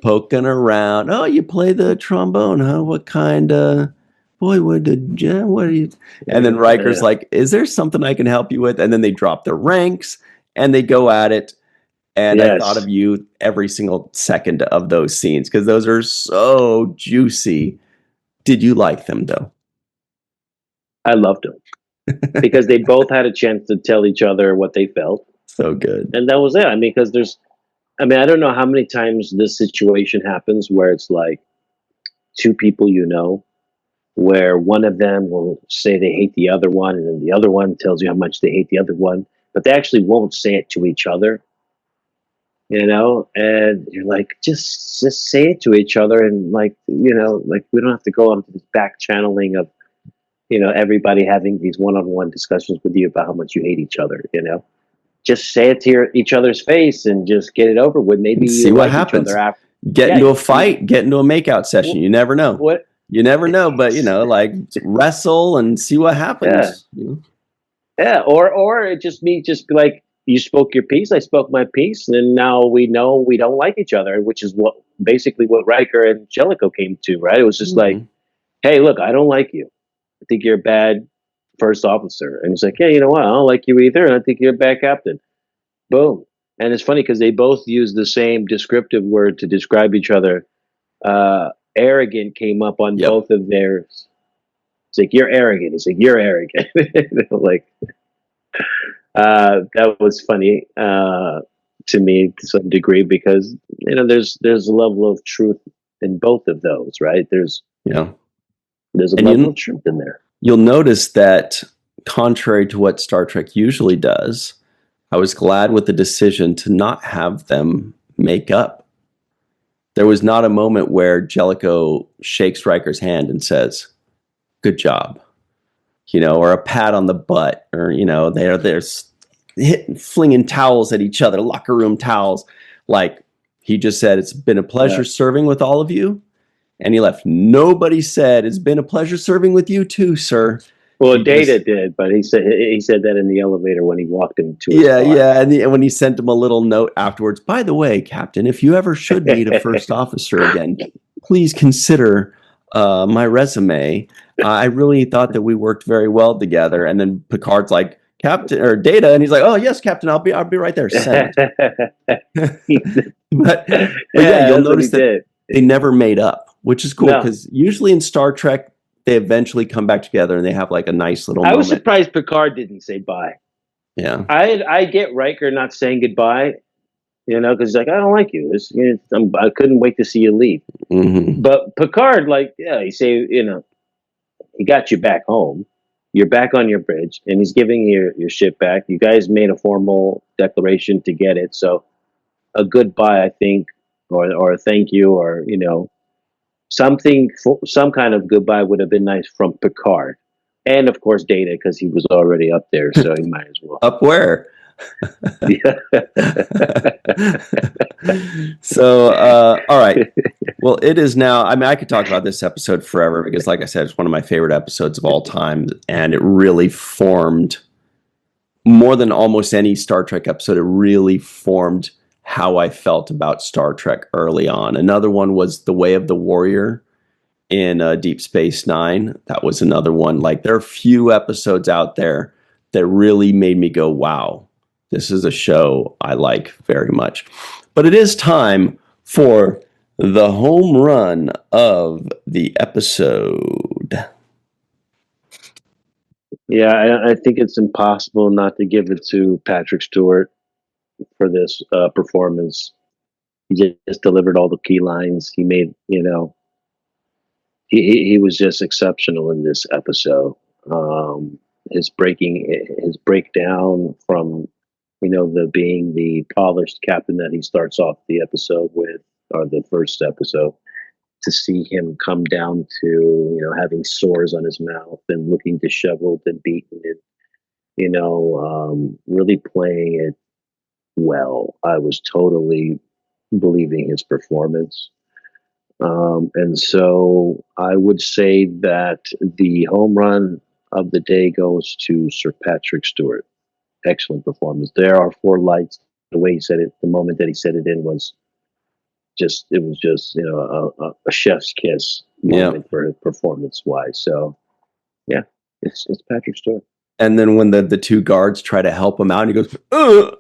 poking around. Oh, you play the trombone, huh? What kind of boy would what are you? And then Riker's Yeah. like, is there something I can help you with? And then they drop their ranks and they go at it. And I thought Yes. of you every single second of those scenes because those are so juicy. Did you like them though? I loved them because they both had a chance to tell each other what they felt. So good. And that was it. I mean, because I don't know how many times this situation happens where it's like two people where one of them will say they hate the other one, and then the other one tells you how much they hate the other one, but they actually won't say it to each other, and you're like, just say it to each other, and like we don't have to go on to this back channeling of everybody having these one-on-one discussions with you about how much you hate each other. Just say it to each other's face and just get it over with. Maybe And see you what like each other happens. after. Get Yeah, into a see fight, get into a makeout session. You never know. what. You never know, but like wrestle and see what Yeah, happens. yeah, or it just be like you spoke your piece, I spoke my piece, and now we know we don't like each other, which is basically what Riker and Jellicoe came to, right? It was just like, Mhm. hey, look, I don't like you. I think you're a bad first officer, and he's like, yeah, you know what? I don't like you either, and I think you're a bad captain. Boom. And it's funny because they both use the same descriptive word to describe each other. Arrogant came up on Yep. both of theirs. It's like you're arrogant. It's like you're arrogant. Like that was funny to me to some degree because there's a level of truth in both of those, right? Yeah. There's a And level of truth in there. you'll notice that contrary to what Star Trek usually does, I was glad with the decision to not have them make up. There was not a moment where Jellicoe shakes Riker's hand and says, "Good job," or a pat on the butt, or they're flinging towels at each other, locker room towels. Like he just said, "It's been a Yeah. pleasure serving with all of you," and he left. Nobody said, "It's been a pleasure serving with you too, sir." Well, He Data just did, but he said that in the elevator when he walked into his Yeah, car. yeah. And when he sent him a little note afterwards, by the way, Captain, if you ever should meet a first officer again, please consider my resume. I really thought that we worked very well together. And then Picard's like, Captain or Data, and he's like, "Oh yes, Captain, I'll be right there. Send." but Yeah, yeah, you'll that's what he notice that did. they never made up, which is cool No, because usually in Star Trek they eventually come back together and they have like a nice little I was moment. surprised Picard didn't say bye. Yeah. I get Riker not saying goodbye, because he's like, I don't like you. I couldn't wait to see you leave. Hmm. But Picard, like, yeah, he got you back home. You're back on your bridge, and he's giving you your ship back. You guys made a formal declaration to get it, so a goodbye, I think, or a thank you, or something, some kind of goodbye would have been nice from Picard, and of course Data, because he was already up there, so he might as well. Up where? Yeah. So, all right. Well, it is now. I mean, I could talk about this episode forever because, like I said, it's one of my favorite episodes of all time, and it really formed more than almost any Star Trek episode. It really formed how I felt about Star Trek early on. Another one was The Way of the Warrior in Deep Space Nine. That was another one. Like, there are few episodes out there that really made me go, wow, this is a show I like very much. But it is time for the home run of the episode. Yeah, I think it's impossible not to give it to Patrick Stewart for this performance. He just delivered all the key lines. He made, he was just exceptional in this episode. His breakdown from, the being the polished captain that he starts off the episode with, or the first episode, to see him come down to, having sores on his mouth and looking disheveled and beaten, and really playing it well. I was totally believing his performance. And so I would say that the home run of the day goes to Sir Patrick Stewart. Excellent performance. There are four lights. The way he said it, the moment that he said it in was just, a chef's kiss moment for his performance wise. So yeah, it's Patrick Stewart. And then when the two guards try to help him out, and he goes, I'll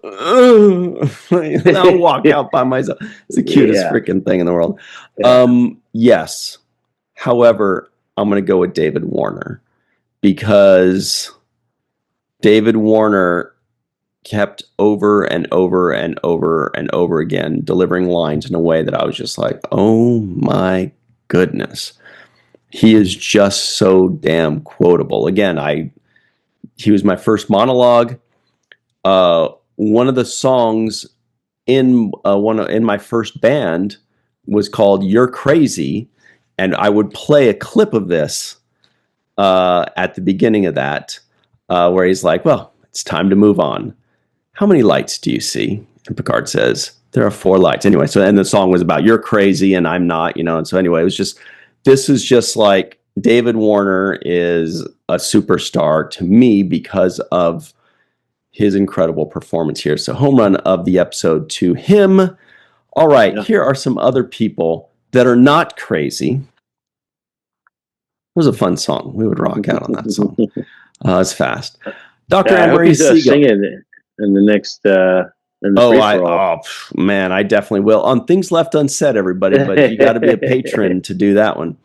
walk out by myself. It's the cutest freaking thing in the world. Yeah. Yes. However, I'm going to go with David Warner, because David Warner kept over and over and over and over again delivering lines in a way that I was just like, oh my goodness. He is just so damn quotable. Again, he was my first monologue. One of the songs in my first band was called "You're Crazy," and I would play a clip of this at the beginning of that, where he's like, "Well, it's time to move on. How many lights do you see?" And Picard says, "There are 4 lights." Anyway, so and the song was about "You're crazy" and I'm not, And so anyway, this is just like, David Warner is a superstar to me because of his incredible performance here. So home run of the episode to him. All right, Here are some other people that are not crazy. It was a fun song. We would rock out on that song. It's fast. Dr. Anne-Marie Siegel. Singing in the next... man, I definitely will. On Things Left Unsaid, everybody, but you got to be a patron to do that one.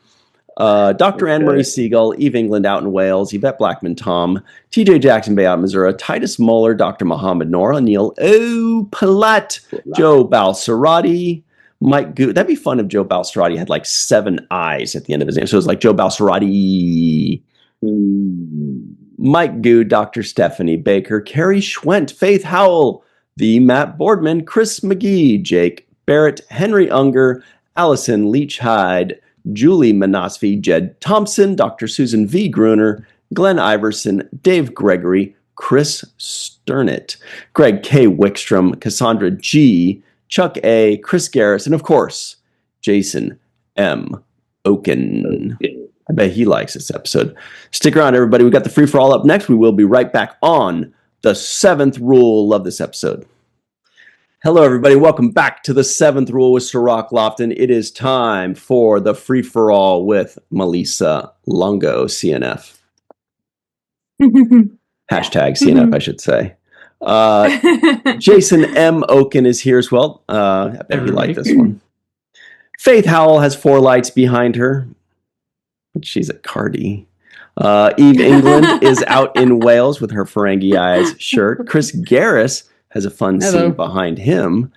Dr. Anne-Marie Siegel, Eve England out in Wales, Yvette Blackman Tom, TJ Jackson Bay out in Missouri, Titus Muller, Dr. Muhammad Noor, Neil Palat, Joe Balsarati, Mike Goo. That'd be fun if Joe Balsarati had like 7 eyes at the end of his name. So it was like Joe Balsarati. Mike Goo, Dr. Stephanie Baker, Carrie Schwent, Faith Howell, the Matt Boardman, Chris McGee, Jake Barrett, Henry Unger, Allison Leach Hyde, Julie Manosfi, Jed Thompson, Dr. Susan V. Gruner, Glenn Iverson, Dave Gregory, Chris Sternett, Greg K. Wickstrom, Cassandra G., Chuck A., Chris Garris, and of course, Jason M. Oken. I bet he likes this episode. Stick around, everybody. We got the free-for-all up next. We will be right back on the 7th rule of this episode. Hello, everybody. Welcome back to the 7th rule with Sir Rock Lofton. It is time for the free-for-all with Melissa Longo, CNF. Hashtag CNF, I should say. Jason M. Oken is here as well. I bet you like this one. Faith Howell has 4 lights behind her, but she's at Cardi. Eve England is out in Wales with her Ferengi Eyes shirt. Chris Garris has a fun scene behind him.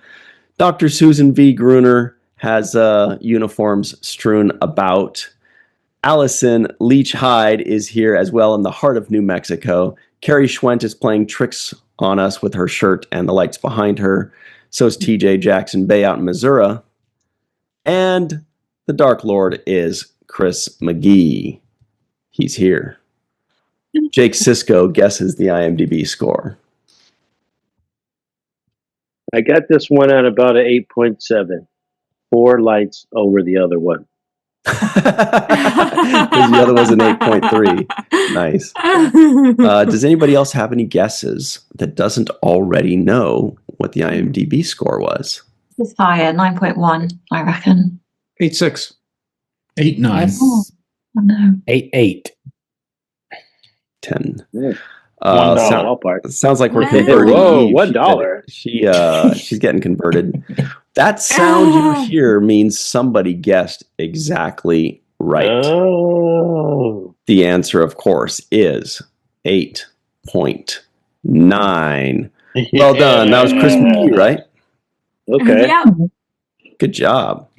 Dr. Susan V. Gruner has uniforms strewn about. Allison Leach Hyde is here as well in the heart of New Mexico. Carrie Schwent is playing tricks on us with her shirt and the lights behind her. So is TJ Jackson Bay out in Missouri. And the Dark Lord is Chris McGee. He's here. Jake Sisko guesses the IMDb score. I got this one at about an 8.7. 4 lights over the other one. Because the other was an 8.3. Nice. Does anybody else have any guesses that doesn't already know what the IMDb score was? It's higher, 9.1, I reckon. 8.6. 8.9. Oh, no. 8.8. 10. $1 ballpark. Sounds like we're Wow. converting. Whoa, Eve. $1. She's getting converted. That sound you hear means somebody guessed exactly right. Oh. The answer, of course, is 8.9. Well done. That was Chris McGee, right? Okay. Yeah. Good job.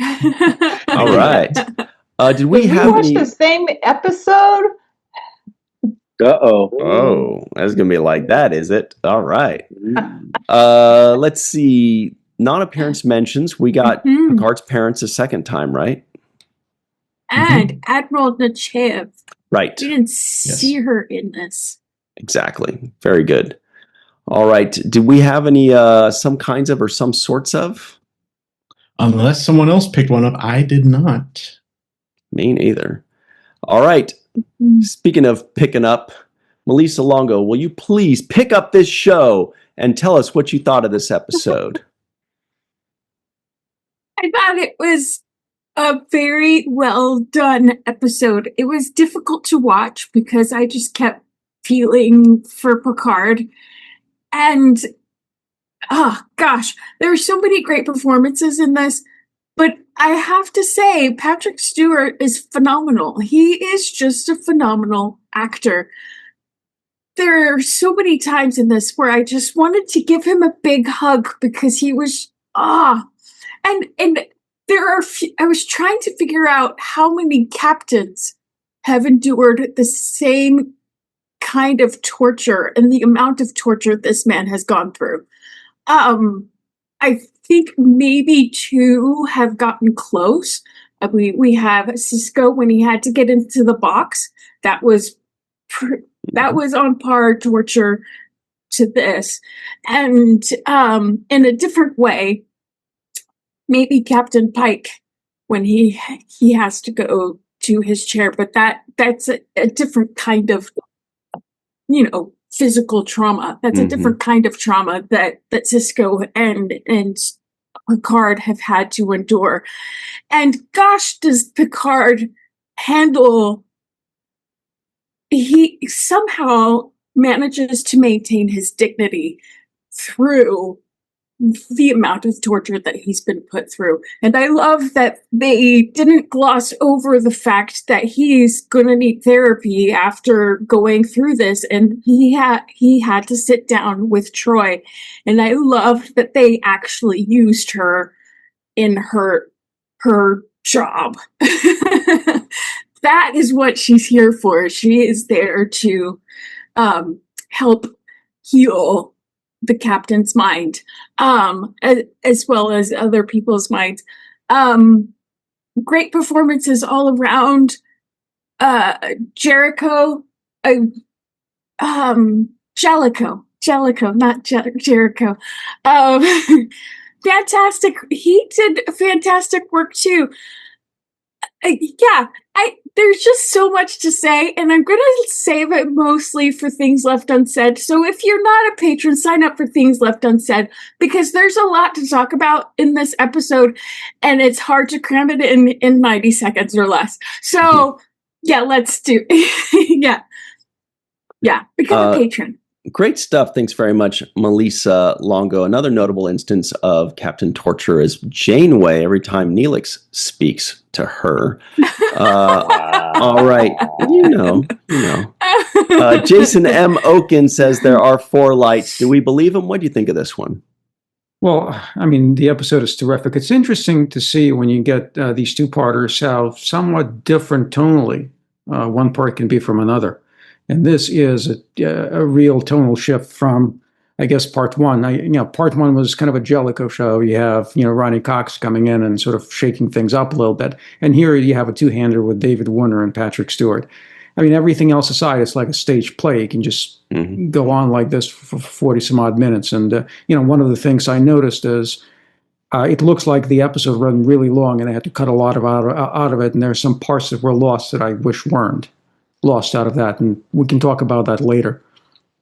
All right. Did we Did we have watch any? the same episode? Uh-oh. Oh, that's gonna be like that, is it? All right. Mm. Let's see. Non-appearance mentions. We got Picard's parents a second time, right? And Admiral Nechayev. Right. We didn't see her in this. Exactly. Very good. All right. Do we have any some kinds of or some sorts of? Unless someone else picked one up, I did not. Me neither. All right. Speaking of picking up, Melissa Longo, will you please pick up this show and tell us what you thought of this episode? I thought it was a very well done episode. It was difficult to watch because I just kept feeling for Picard. And, oh gosh, there were so many great performances in this. But I have to say, Patrick Stewart is phenomenal. He is just a phenomenal actor. There are so many times in this where I just wanted to give him a big hug because he was, and there are, I was trying to figure out how many captains have endured the same kind of torture and the amount of torture this man has gone through. I think maybe 2 have gotten close. We have Sisko when he had to get into the box. That was on par torture to this, and in a different way. Maybe Captain Pike when he has to go to his chair, but that's a different kind of, physical trauma. That's a different kind of trauma that Sisko and Picard have had to endure. And gosh, does Picard handle, he somehow manages to maintain his dignity through the amount of torture that he's been put through. And I love that they didn't gloss over the fact that he's going to need therapy after going through this. And he had to sit down with Troy. And I love that they actually used her in her job. That is what she's here for. She is there to help heal the captain's mind, as well as other people's minds. Great performances all around. Jellicoe, not Jericho. Fantastic. He did fantastic work too. There's just so much to say, and I'm going to save it mostly for Things Left Unsaid. So if you're not a patron, sign up for Things Left Unsaid, because there's a lot to talk about in this episode, and it's hard to cram it in 90 seconds or less. So, yeah, let's do Yeah, become a patron. Great stuff. Thanks very much, Melissa Longo. Another notable instance of Captain Torture is Janeway every time Neelix speaks to her. All right. You know. Jason M. Oken says there are 4 lights. Do we believe him? What do you think of this one? Well, I mean, the episode is terrific. It's interesting to see when you get these two-parters how somewhat different tonally one part can be from another. And this is a real tonal shift from, I guess, part one. Part one was kind of a Jellicoe show. You have, Ronnie Cox coming in and sort of shaking things up a little bit. And here you have a two-hander with David Warner and Patrick Stewart. I mean, everything else aside, it's like a stage play. You can just go on like this for 40 some odd minutes. And, one of the things I noticed is it looks like the episode ran really long and I had to cut a lot out of it. And there's some parts that were lost that I wish weren't lost out of that. And we can talk about that later.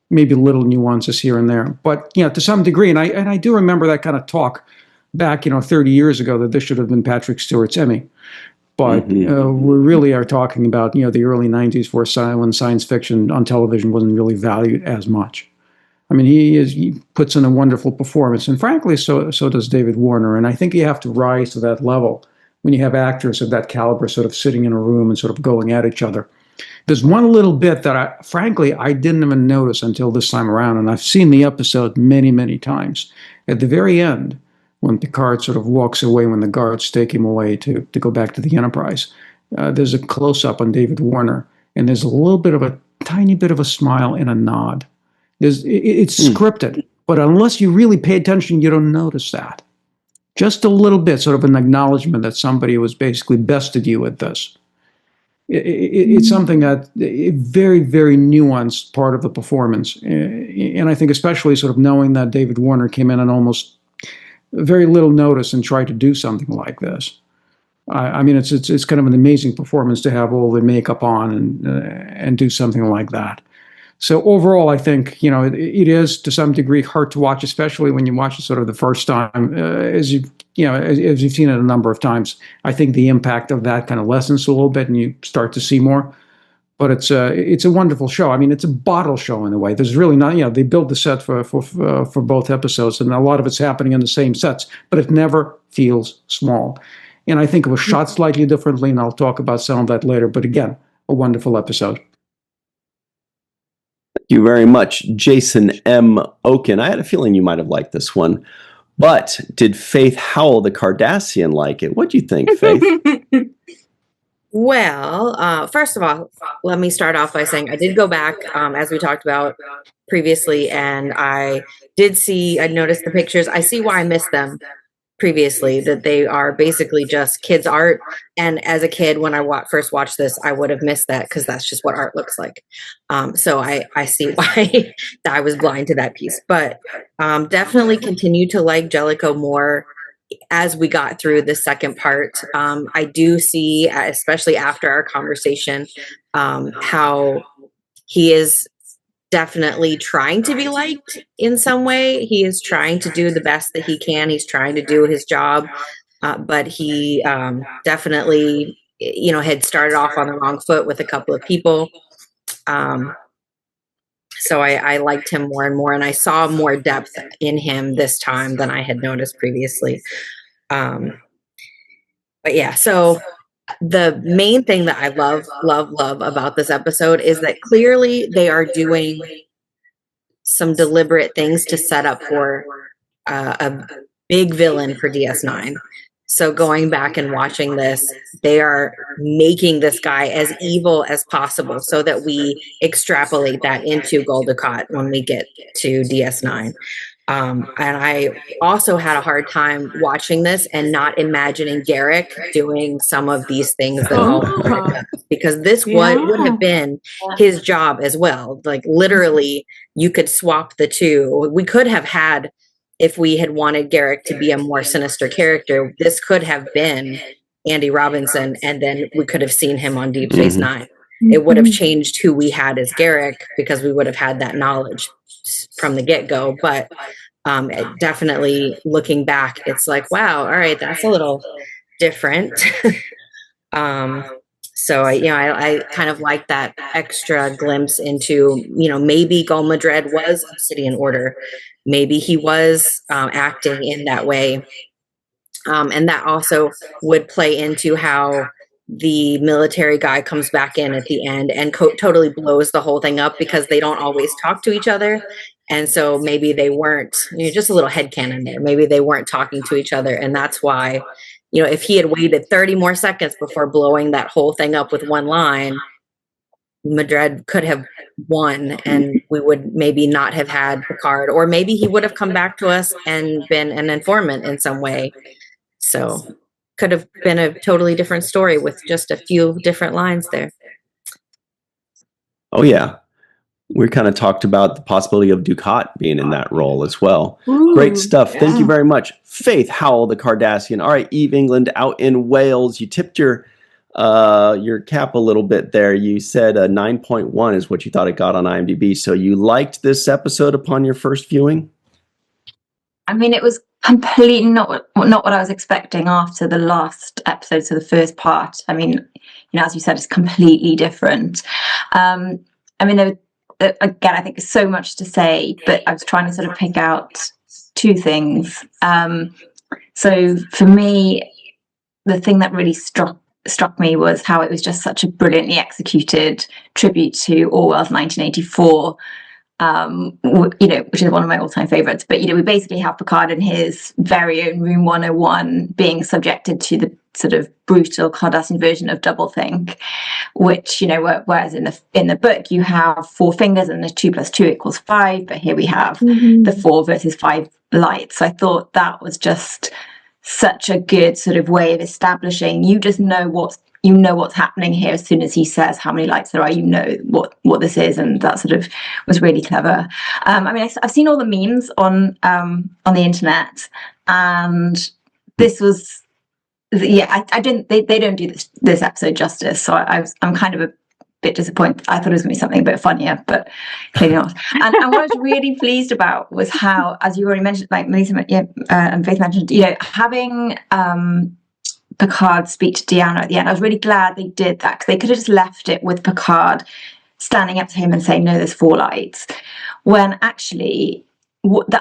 Maybe little nuances here and there. But, to some degree, and I do remember that kind of talk back, 30 years ago that this should have been Patrick Stewart's Emmy. But we really are talking about, the early 90s when science fiction on television wasn't really valued as much. I mean, he puts in a wonderful performance. And frankly, so does David Warner. And I think you have to rise to that level when you have actors of that caliber sort of sitting in a room and sort of going at each other. There's one little bit that I didn't even notice until this time around. And I've seen the episode many, many times. At the very end, when Picard sort of walks away, when the guards take him away to go back to the Enterprise, there's a close-up on David Warner, and there's a tiny bit of a smile and a nod. It's scripted, but unless you really pay attention, you don't notice that. Just a little bit, sort of an acknowledgement that somebody was basically bested you with this. It's something that a very, very nuanced part of the performance. And I think especially sort of knowing that David Warner came in on almost very little notice and tried to do something like this. I mean, it's kind of an amazing performance to have all the makeup on and do something like that. So overall, I think, it is to some degree hard to watch, especially when you watch it sort of the first time, as you've seen it a number of times. I think the impact of that kind of lessens a little bit and you start to see more. But it's a wonderful show. I mean, it's a bottle show in a way. There's really not, they build the set for both episodes, and a lot of it's happening in the same sets, but it never feels small. And I think it was shot slightly differently, and I'll talk about some of that later. But again, a wonderful episode. Thank you very much, Jason M. Oken. I had a feeling you might have liked this one. But did Faith Howell, the Cardassian, like it? What do you think, Faith? Well, first of all, let me start off by saying I did go back, as we talked about previously, and I noticed the pictures. I see why I missed them previously, that they are basically just kids' art. And as a kid, when I first watched this, I would have missed that because that's just what art looks like. So I see why I was blind to that piece. But definitely continue to like Jellicoe more as we got through the second part. I do see, especially after our conversation, how he is definitely trying to be liked in some way. He is trying to do the best that he can. He's trying to do his job, but he definitely, had started off on the wrong foot with a couple of people. So I liked him more and more, and I saw more depth in him this time than I had noticed previously. But yeah, so the main thing that I love about this episode is that clearly they are doing some deliberate things to set up for a big villain for DS9. So going back and watching this, they are making this guy as evil as possible so that we extrapolate that into Gul Dukat when we get to DS9. And I also had a hard time watching this and not imagining Garrick doing some of these things that Gul does, because this would have been his job as well. Like literally, you could swap the two. We could have had, if we had wanted Garrick to be a more sinister character, this could have been Andy Robinson, and then we could have seen him on Deep Space Nine. It would have changed who we had as Garrick because we would have had that knowledge from the get-go. But definitely looking back, it's like, wow, all right, that's a little different. So I kind of like that extra glimpse into, maybe Gul Madred was Obsidian Order. Maybe he was acting in that way. And that also would play into how the military guy comes back in at the end and totally blows the whole thing up because they don't always talk to each other. And so maybe they weren't, just a little headcanon there. Maybe they weren't talking to each other. And that's why, if he had waited 30 more seconds before blowing that whole thing up with one line, Madrid could have won, and we would maybe not have had Picard, or maybe he would have come back to us and been an informant in some way. So could have been a totally different story with just a few different lines there. Oh yeah. We kind of talked about the possibility of Ducat being in that role as well. Ooh, Great stuff. Thank you yeah. very much. Faith Howell, the Cardassian. All right, Eve England out in Wales. You tipped your cap a little bit there. You said 9.1 is what you thought it got on IMDb. So you liked this episode upon your first viewing? I mean, it was completely not what I was expecting after the last episode, so the first part. I mean, as you said, it's completely different. I mean, again, I think there's so much to say, but I was trying to sort of pick out two things. So for me, the thing that really struck me was how it was just such a brilliantly executed tribute to Orwell's 1984. Which is one of my all-time favorites. But we basically have Picard in his very own Room 101 being subjected to the sort of brutal Cardassian version of doublethink, which whereas in the book you have 4 fingers and the 2 + 2 = 5, but here we have the 4 versus 5 lights. So I thought that was just such a good sort of way of establishing. You just know what's happening here as soon as he says how many lights there are. What this is, and that sort of was really clever. I mean, I've seen all the memes on the internet, and this was, I didn't. They don't do this episode justice. So I'm kind of a bit disappointed. I thought it was going to be something a bit funnier, but clearly not. And what I was really pleased about was how, as you already mentioned, like Melissa and Faith mentioned, having Picard speak to Deanna at the end. I was really glad they did that, because they could have just left it with Picard standing up to him and saying, no, there's 4 lights. When actually,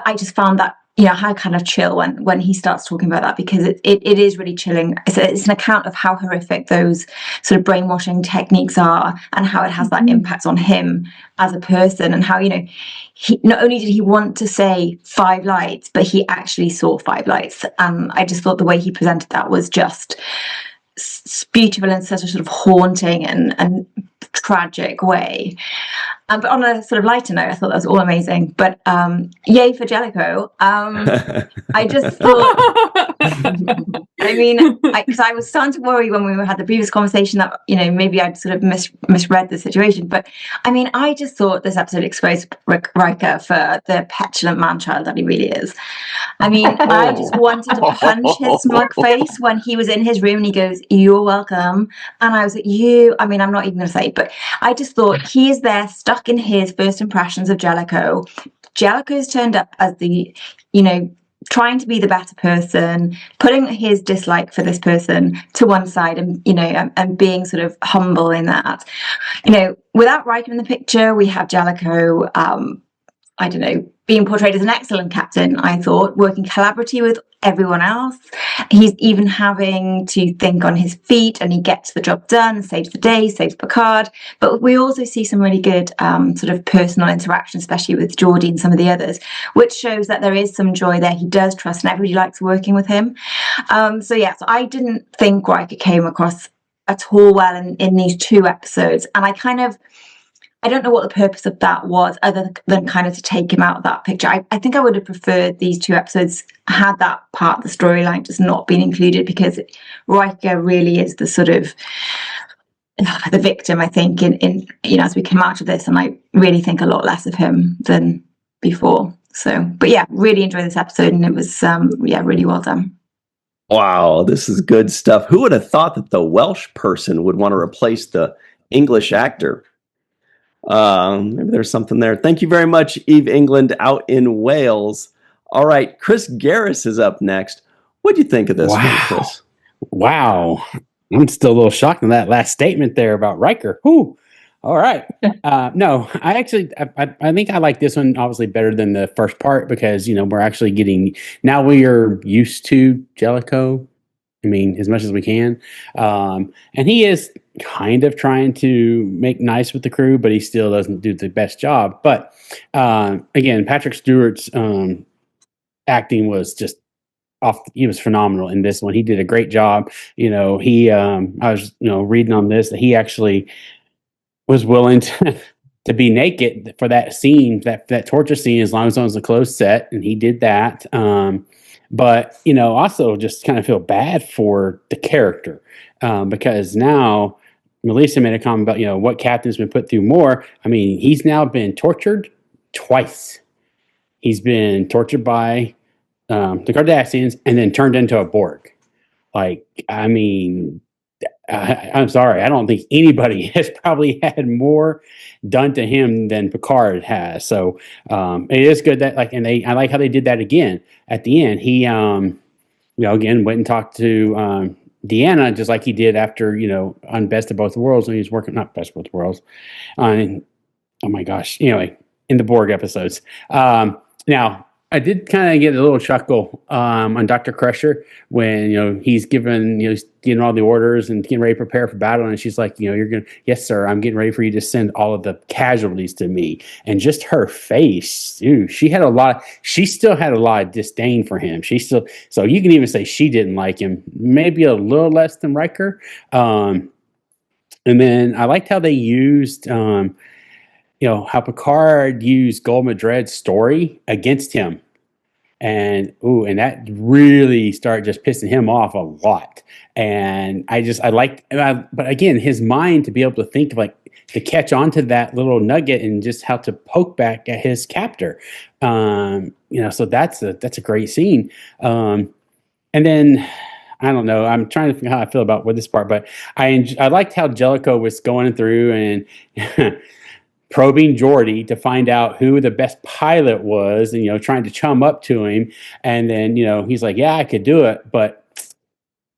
I just found that, I had kind of chill when he starts talking about that, because it is really chilling. It's an account of how horrific those sort of brainwashing techniques are, and how it has that impact on him as a person, and how, he not only did he want to say 5 lights, but he actually saw 5 lights. And I just thought the way he presented that was just beautiful in such a sort of haunting and tragic way. But on a sort of lighter note, I thought that was all amazing. But yay for Jellicoe. I just thought, I mean, because I was starting to worry when we had the previous conversation that, maybe I'd sort of misread the situation. But I mean, I just thought this episode exposed Riker for the petulant man-child that he really is. I mean, I just wanted to punch his smug face when he was in his room and he goes, "You're welcome." And I was like, I mean, I'm not even going to say it, but I just thought he is there stuck in his first impressions of Jellicoe. Jellicoe's turned up as the, trying to be the better person, putting his dislike for this person to one side, and and being sort of humble in that. Without Riker in the picture, we have Jellicoe, I don't know, being portrayed as an excellent captain, I thought, working collaboratively with everyone else. He's even having to think on his feet, and he gets the job done, saves the day, saves Picard. But we also see some really good sort of personal interaction, especially with Geordi and some of the others, which shows that there is some joy there. He does trust, and everybody likes working with him. So I didn't think Riker came across at all well in these 2 episodes. And I don't know what the purpose of that was, other than kind of to take him out of that picture. I think I would have preferred these 2 episodes had that part of the storyline just not been included, because Riker really is the sort of the victim, I think, in as we come out of this, and I really think a lot less of him than before. So, but yeah, really enjoyed this episode, and it was really well done. Wow, this is good stuff. Who would have thought that the Welsh person would want to replace the English actor? Maybe there's something there. Thank you very much, Eve England out in Wales. All right, Chris Garris is up next. What do you think of this one, Chris? Wow. I'm still a little shocked in that last statement there about Riker. Whew. All right. No, I think I like this one obviously better than the first part, because, we're actually getting, now we are used to Jellicoe. I mean, as much as we can. And he is kind of trying to make nice with the crew, but he still doesn't do the best job. But again, Patrick Stewart's acting was just he was phenomenal in this one. He did a great job. I was, reading on this that he actually was willing to be naked for that scene, that torture scene, as long as it was a closed set, and he did that. But also just kind of feel bad for the character, because now Melissa made a comment about what Captain's been put through more. I mean, he's now been tortured twice. He's been tortured by the Cardassians and then turned into a Borg. Like, I mean, I'm sorry, I don't think anybody has probably had more done to him than Picard has. So it is good that I like how they did that again at the end. He again went and talked to Deanna, just like he did after on Best of Both Worlds when he was working, not Best of Both Worlds, on oh my gosh, anyway, in the Borg episodes. Now, I did kind of get a little chuckle on Dr. Crusher when he's getting all the orders and getting ready to prepare for battle, and she's like, you're gonna, yes sir, I'm getting ready for you to send all of the casualties to me. And just her face, dude, she still had a lot of disdain for him. So you can even say she didn't like him, maybe a little less than Riker. And then I liked how they used how Picard used Gold Madred's story against him. And that really started just pissing him off a lot. And but again, his mind to be able to think to catch on to that little nugget and just how to poke back at his captor. So that's a great scene. And then I don't know. I'm trying to think how I feel about this part, but I liked how Jellicoe was going through and probing Geordi to find out who the best pilot was, and trying to chum up to him. And then he's like, "Yeah, I could do it, but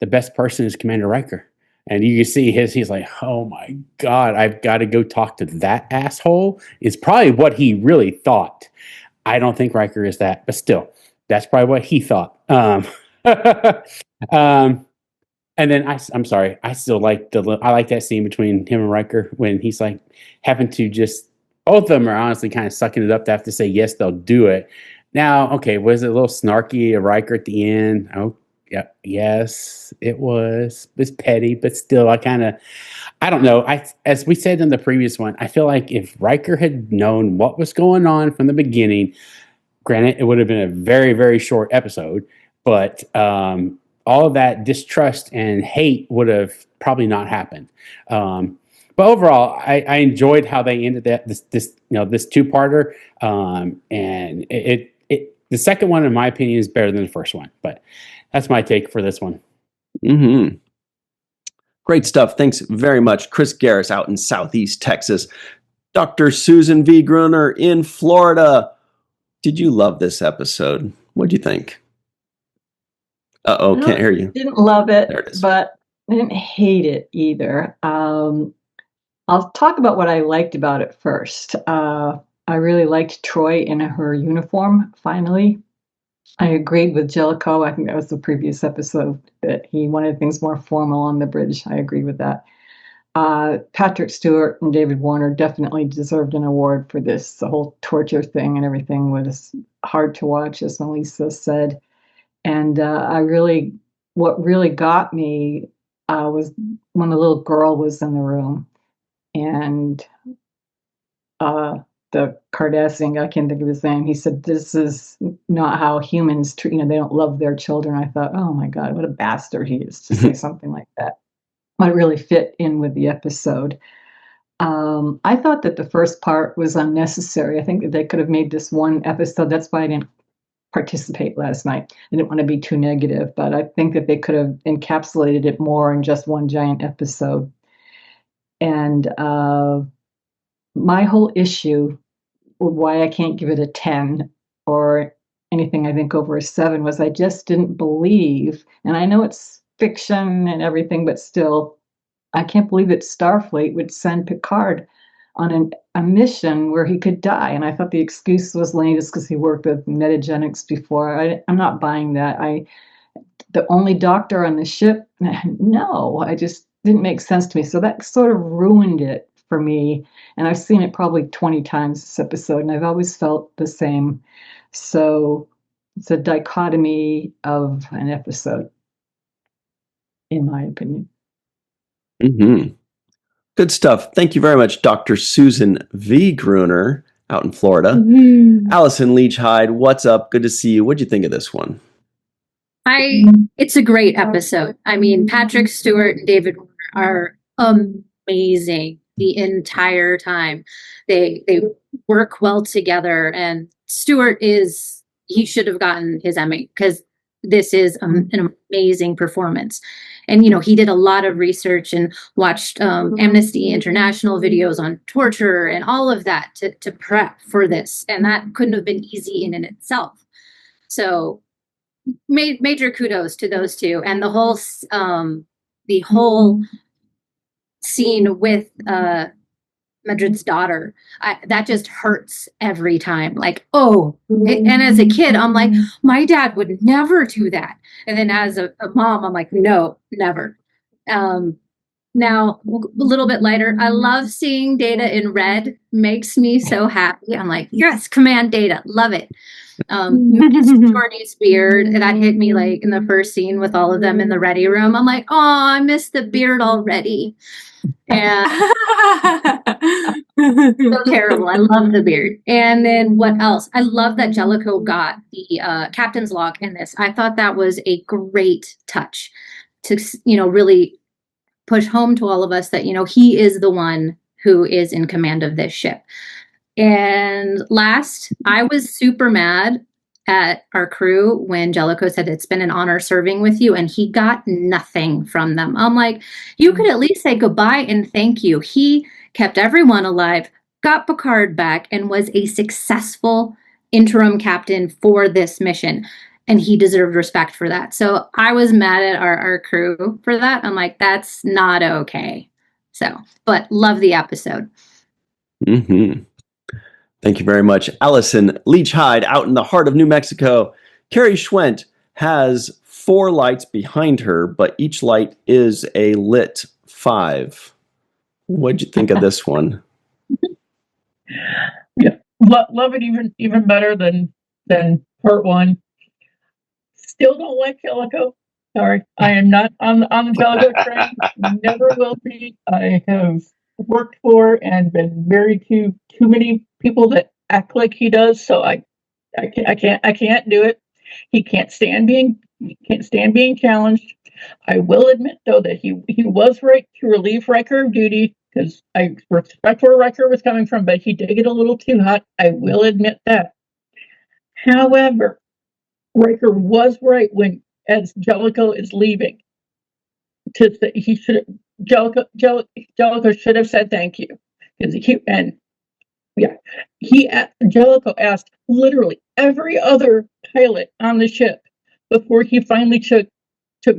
the best person is Commander Riker." And you can see he's like, "Oh my God, I've got to go talk to that asshole." Is probably what he really thought. I don't think Riker is that, but still, that's probably what he thought. And then I'm sorry, I still like I like that scene between him and Riker when he's like having to just, both of them are honestly kind of sucking it up to have to say yes, they'll do it. Now, okay, was it a little snarky of Riker at the end? Oh, yeah, yes, it was. It's petty, but still, I don't know. As we said in the previous one, I feel like if Riker had known what was going on from the beginning, granted, it would have been a very, very short episode, but all of that distrust and hate would have probably not happened. But overall, I enjoyed how they ended this two-parter, and the second one, in my opinion, is better than the first one. But that's my take for this one. Mm-hmm. Great stuff. Thanks very much, Chris Garris out in Southeast Texas. Dr. Susan V. Gruner in Florida. Did you love this episode? What do you think? Can't hear you. Didn't love it, There it is. but I didn't hate it either. I'll talk about what I liked about it first. I really liked Troy in her uniform, finally. I agreed with Jellicoe. I think that was the previous episode that he wanted things more formal on the bridge. I agree with that. Patrick Stewart and David Warner definitely deserved an award for this. The whole torture thing and everything was hard to watch, as Melissa said. And what really got me was when the little girl was in the room, and the Cardassian, I can't think of his name, he said, "This is not how humans treat, they don't love their children." I thought, oh my God, what a bastard he is to say something like that. But it really fit in with the episode. I thought that the first part was unnecessary. I think that they could have made this one episode. That's why I didn't participate last night. I didn't want to be too negative, but I think that they could have encapsulated it more in just one giant episode. And my whole issue, why I can't give it a 10 or anything I think over a 7, was I just didn't believe, and I know it's fiction and everything, but still, I can't believe that Starfleet would send Picard on a mission where he could die. And I thought the excuse was lame just because he worked with metagenics before. I'm not buying that. The only doctor on the ship, no, I just didn't make sense to me. So that sort of ruined it for me. And I've seen it probably 20 times this episode, and I've always felt the same. So it's a dichotomy of an episode, in my opinion. Mm-hmm. Good stuff. Thank you very much, Dr. Susan V. Gruner out in Florida. Allison Leach Hyde, what's up? Good to see you. What'd you think of this one? It's a great episode. I mean, Patrick Stewart and David Warner are amazing the entire time. They work well together, and Stewart he should have gotten his Emmy because this is an amazing performance. And, he did a lot of research and watched Amnesty International videos on torture and all of that to prep for this. And that couldn't have been easy in and itself. So major kudos to those two. And the whole scene with Medred's daughter, that just hurts every time. Like, and as a kid, I'm like, my dad would never do that. And then as a mom, I'm like, no, never. Now, a little bit lighter, I love seeing Data in red. Makes me so happy. I'm like, yes, Command Data. Love it. Jordy's beard, that hit me like in the first scene with all of them in the ready room. I'm like, oh, I miss the beard already. And so terrible. I love the beard. And then what else? I love that Jellicoe got the captain's log in this. I thought that was a great touch to, really push home to all of us that, he is the one who is in command of this ship. And last, I was super mad at our crew when Jellicoe said it's been an honor serving with you, and he got nothing from them. I'm like, you could at least say goodbye and thank you. He kept everyone alive, got Picard back, and was a successful interim captain for this mission. And he deserved respect for that. So I was mad at our crew for that. I'm like, that's not okay. So, but love the episode. Mm-hmm. Thank you very much. Allison Leach Hyde out in the heart of New Mexico. Carrie Schwent has 4 lights behind her, but each light is a lit 5. What'd you think of this one? Yeah, love it even better than part 1. Still don't like Jellicoe. Sorry, I am not on the Jellicoe train. Never will be. I have worked for and been married to too many people that act like he does, so I can't do it. He can't stand being challenged. I will admit though that he was right to relieve Riker of duty, because I respect where Riker was coming from, but he did get a little too hot. I will admit that. However, Riker was right when, as Jellicoe is leaving, Jellicoe should have said thank you, because Jellicoe asked literally every other pilot on the ship before he finally took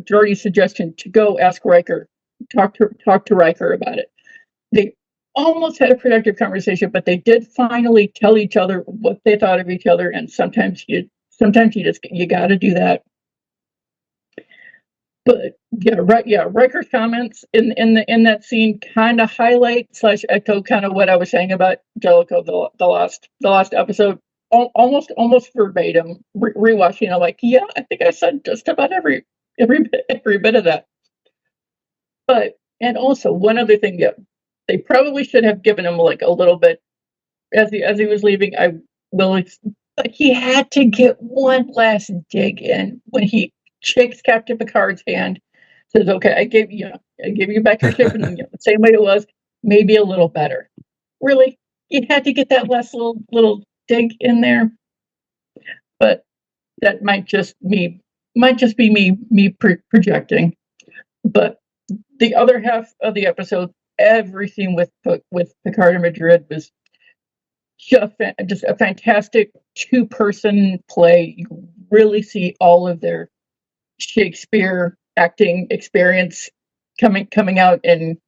Geordi's suggestion to go ask Riker, talk to Riker about it. They almost had a productive conversation, but they did finally tell each other what they thought of each other. And sometimes you got to do that. But Riker's comments in that scene kind of highlight / echo kind of what I was saying about Jellicoe the last episode, almost verbatim. Rewatching, I'm like, yeah, I think I said just about every bit of that. But, and also one other thing, they probably should have given him like a little bit as he was leaving. But he had to get one last dig in when he shakes Captain Picard's hand, says, "Okay, I gave you back your ship, and the same way it was, maybe a little better." Really, you had to get that last little dig in there. But that might just be me projecting. But the other half of the episode, everything with Picard and Madrid was just a fantastic 2-person play. You really see all of their Shakespeare acting experience coming out in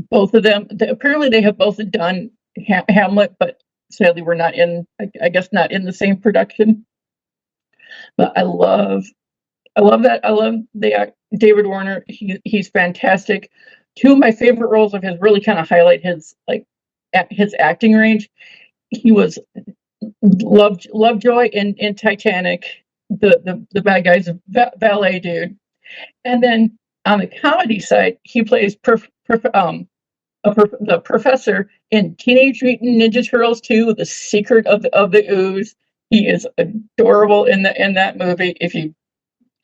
both of them. Apparently they have both done Hamlet, but sadly we're not in, I guess not in the same production. But I love that. I love David Warner. He's fantastic. 2 of my favorite roles of his really kind of highlight his acting range. He was Lovejoy in Titanic, the bad guy's valet dude, and then on the comedy side, he plays the professor in Teenage Mutant Ninja Turtles 2, The Secret of the Ooze. He is adorable in that movie. If you've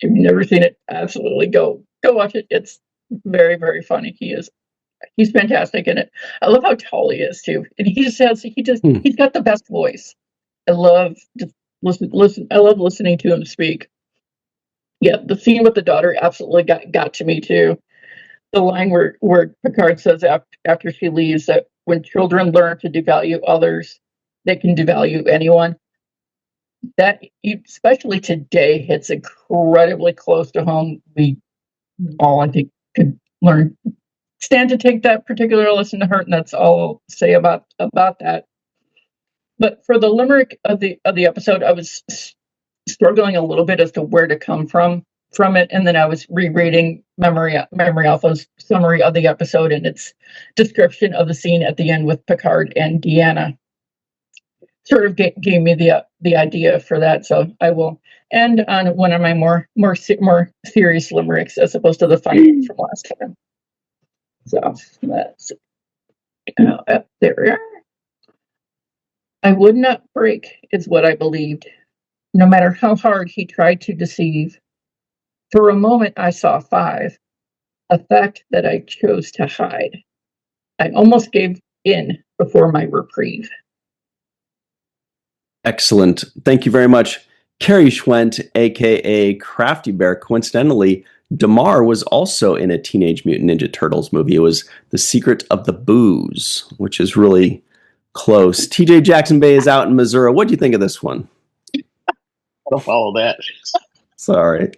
never seen it, absolutely go watch it. It's very, very funny. He's fantastic in it. I love how tall he is too. And he's got the best voice. I love I love listening to him speak. Yeah, the scene with the daughter absolutely got to me too. The line where Picard says after she leaves that when children learn to devalue others, they can devalue anyone. That, especially today, hits incredibly close to home. We all, I think, could stand to take that particular lesson to heart, and that's all I'll say about that. But for the limerick of the episode, I was struggling a little bit as to where to come from it, and then I was rereading Memory Alpha's summary of the episode and its description of the scene at the end with Picard and Deanna. Sort of gave me the idea for that, so I will end on one of my more serious limericks as opposed to the funny ones from last time. So that's there we are. I would not break is what I believed, no matter how hard he tried to deceive. For a moment I saw 5, a fact that I chose to hide. I almost gave in before my reprieve. Excellent. Thank you very much. Carrie Schwent, aka Crafty Bear. Coincidentally, Damar was also in a Teenage Mutant Ninja Turtles movie. It was The Secret of the Booze, which is really close. TJ Jackson Bay is out in Missouri. What do you think of this one? I don't follow that. Sorry.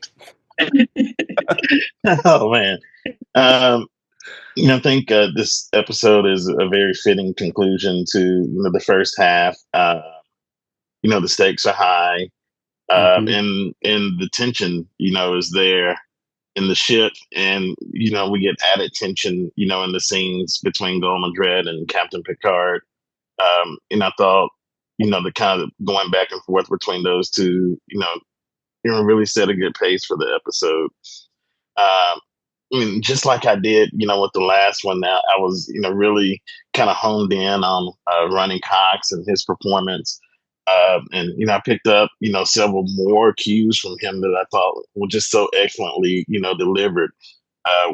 Oh man. I think this episode is a very fitting conclusion to the first half. The stakes are high, and the tension is there in the ship, and we get added tension in the scenes between Gul Madred and Captain Picard. And I thought the kind of going back and forth between those two really set a good pace for the episode. Just like I did, with the last one, I was, really kind of honed in on Ronnie Cox and his performance. And I picked up, several more cues from him that I thought were just so excellently, delivered,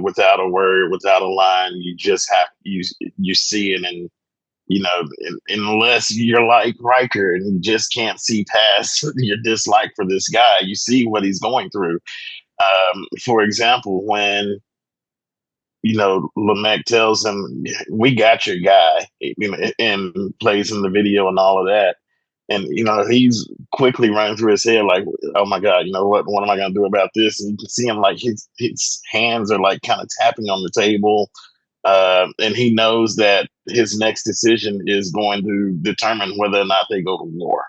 without a word, without a line. You just have, you see it, and unless you're like Riker and you just can't see past your dislike for this guy, you see what he's going through. For example, when Lamech tells him, "We got your guy," and plays in the video and all of that, and he's quickly running through his head like, "Oh my God, what am I going to do about this?" And you can see him like his hands are like kind of tapping on the table, and he knows that his next decision is going to determine whether or not they go to war.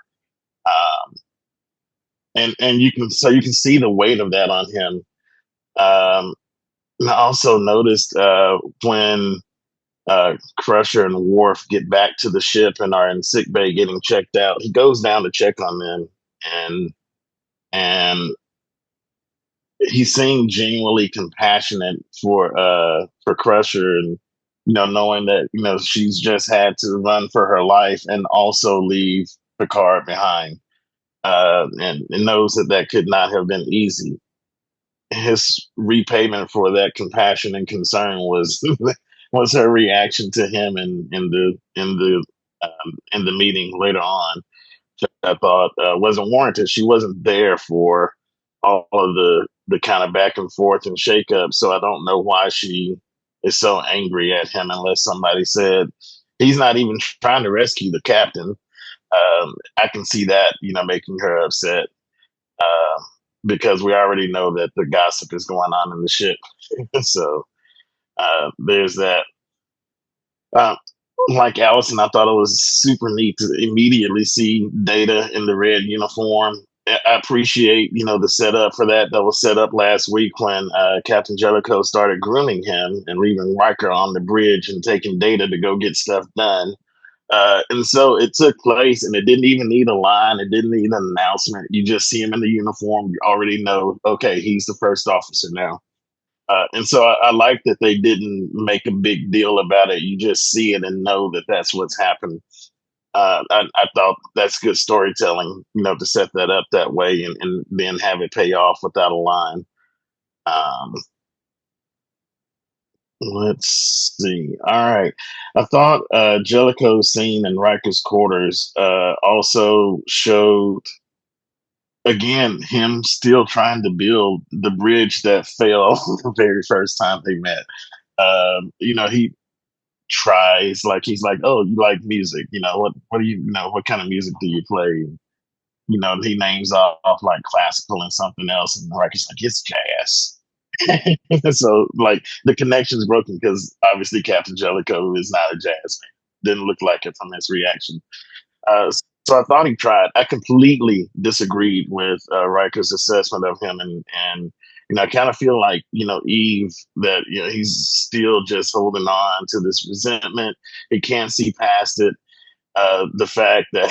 And you can see the weight of that on him. I also noticed when Crusher and Worf get back to the ship and are in sickbay getting checked out, he goes down to check on them, and he seemed genuinely compassionate for Crusher, and knowing that she's just had to run for her life and also leave Picard behind, and knows that could not have been easy. His repayment for that compassion and concern was her reaction to him in the meeting later on. I thought wasn't warranted. She wasn't there for all of the kind of back and forth and shake up. So I don't know why she is so angry at him, unless somebody said he's not even trying to rescue the captain. I can see that making her upset. Because we already know that the gossip is going on in the ship. So there's that. Like Allison, I thought it was super neat to immediately see Data in the red uniform. I appreciate, the setup for that was set up last week when Captain Jellicoe started grooming him and leaving Riker on the bridge and taking Data to go get stuff done. And so it took place, and it didn't even need a line. It didn't need an announcement. You just see him in the uniform. You already know, okay, he's the first officer now. And so I like that they didn't make a big deal about it. You just see it and know that that's what's happened. I thought that's good storytelling, to set that up that way and then have it pay off without a line. Let's see. All right. I thought Jellicoe's scene in Riker's quarters also showed, again, him still trying to build the bridge that fell the very first time they met. He tries, like, he's like, oh, you like music, what do what kind of music do you play? He names off like classical and something else, and Riker's like, it's jazz. So like the connection's broken because obviously Captain Jellicoe is not a jazz fan. Didn't look like it from his reaction. So I thought he tried. I completely disagreed with Riker's assessment of him, and I kind of feel like Eve, that he's still just holding on to this resentment. He can't see past it. The fact that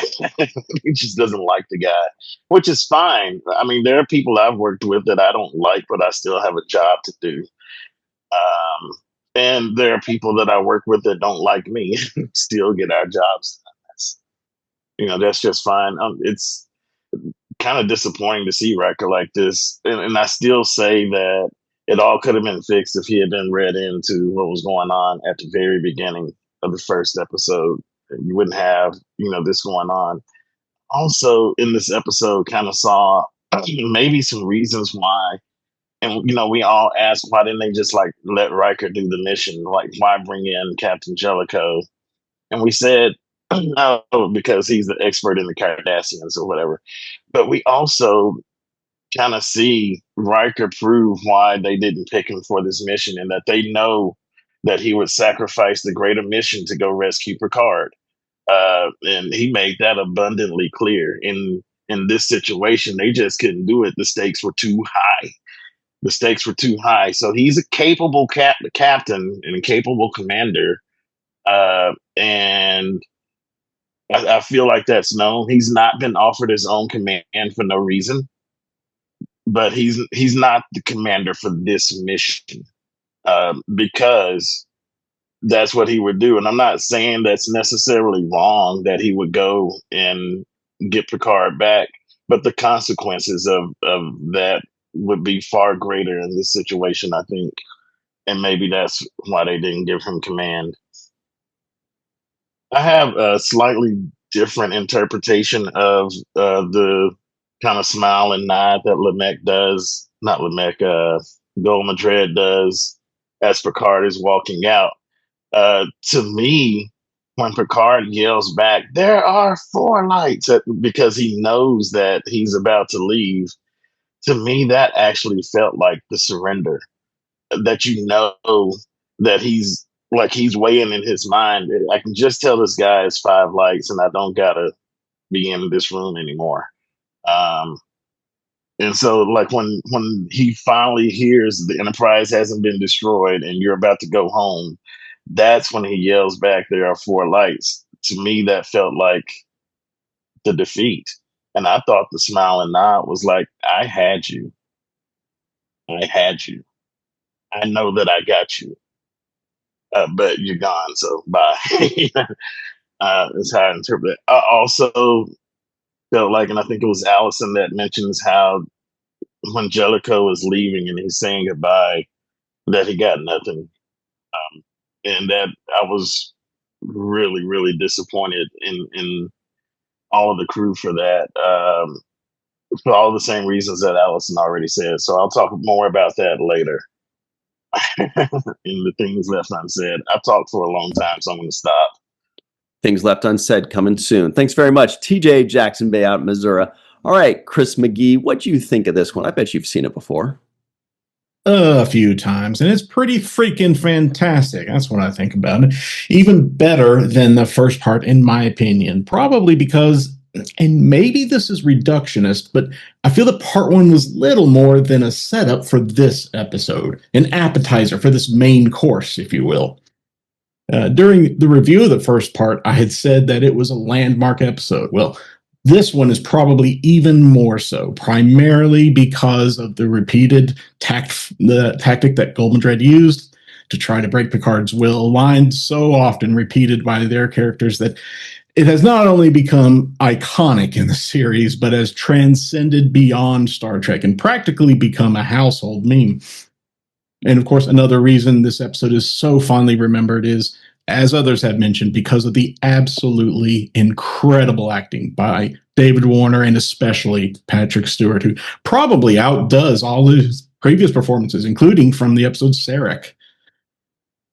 he just doesn't like the guy, which is fine. I mean, there are people I've worked with that I don't like, but I still have a job to do. And there are people that I work with that don't like me, still get our jobs done. That's just fine. It's kind of disappointing to see Riker like this. And I still say that it all could have been fixed if he had been read into what was going on at the very beginning of the first episode. You wouldn't have, this going on. Also, in this episode, kind of saw maybe some reasons why. And, we all asked, why didn't they just like let Riker do the mission? Like, why bring in Captain Jellicoe? And we said, no, because he's the expert in the Cardassians or whatever. But we also kind of see Riker prove why they didn't pick him for this mission, and that they know that he would sacrifice the greater mission to go rescue Picard. And he made that abundantly clear. In this situation, they just couldn't do it. The stakes were too high. So he's a capable captain and a capable commander. And I feel like that's known. He's not been offered his own command for no reason. But he's not the commander for this mission, because that's what he would do. And I'm not saying that's necessarily wrong that he would go and get Picard back, but the consequences of that would be far greater in this situation, I think. And maybe that's why they didn't give him command. I have a slightly different interpretation of the kind of smile and nod that Gul Madred does as Picard is walking out. To me, when Picard yells back, "There are 4 lights," because he knows that he's about to leave, to me, that actually felt like the surrender. That that he's weighing in his mind, I can just tell this guy is 5 lights and I don't gotta be in this room anymore. And so like when he finally hears the Enterprise hasn't been destroyed and you're about to go home, that's when he yells back, "There are 4 lights." To me, that felt like the defeat. And I thought the smile and nod was like, I had you. I know that I got you. But you're gone, so bye. That's how I interpret it. I also felt like, and I think it was Allison that mentions how when Jellicoe is leaving and he's saying goodbye, that he got nothing. And that I was really, really disappointed in all of the crew for that, for all the same reasons that Allison already said. So I'll talk more about that later. In the things left unsaid. I've talked for a long time, so I'm going to stop. Things left unsaid coming soon. Thanks very much, TJ Jackson Bay out in Missouri. All right, Chris McGee, what do you think of this one? I bet you've seen it before. A few times, and it's pretty freaking fantastic. That's what I think about it. Even better than the first part, in my opinion. Probably because, and maybe this is reductionist, but I feel that part 1 was little more than a setup for this episode, an appetizer for this main course, if you will. During the review of the first part, I had said that it was a landmark episode. Well, This one is probably even more so, primarily because of the repeated the tactic that Gold Madred used to try to break Picard's will, lines so often repeated by their characters that it has not only become iconic in the series, but has transcended beyond Star Trek and practically become a household meme. And of course, another reason this episode is so fondly remembered is, as others have mentioned, because of the absolutely incredible acting by David Warner and especially Patrick Stewart, who probably outdoes all his previous performances, including from the episode Sarek.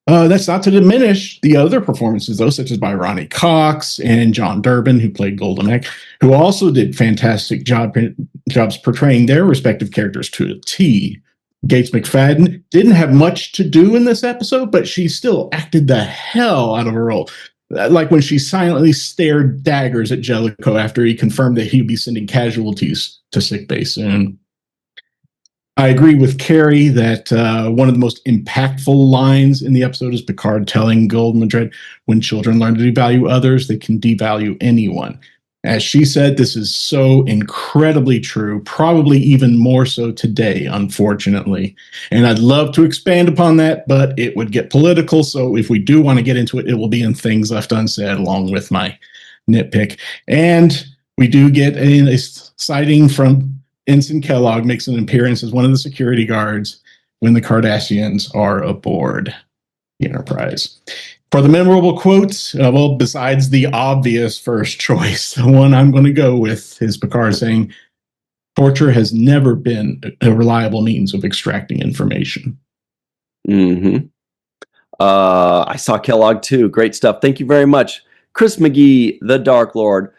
That's not to diminish the other performances, though, such as by Ronnie Cox and John Durbin, who played Golden Egg, who also did fantastic jobs portraying their respective characters to a T. Gates McFadden didn't have much to do in this episode, but she still acted the hell out of her role. Like when she silently stared daggers at Jellicoe after he confirmed that he'd be sending casualties to sickbay soon. I agree with Carrie that one of the most impactful lines in the episode is Picard telling Gold Madred, when children learn to devalue others, they can devalue anyone. As she said, this is so incredibly true, probably even more so today, unfortunately. And I'd love to expand upon that, but it would get political. So if we do want to get into it, it will be in Things Left Unsaid, along with my nitpick. And we do get a sighting from Ensign Kellogg, makes an appearance as one of the security guards when the Cardassians are aboard the Enterprise. For the memorable quotes, well, besides the obvious first choice, the one I'm going to go with is Picard saying, "Torture has never been a reliable means of extracting information." Mm-hmm. I saw Kellogg too. Great stuff. Thank you very much. Chris McGee, the Dark Lord.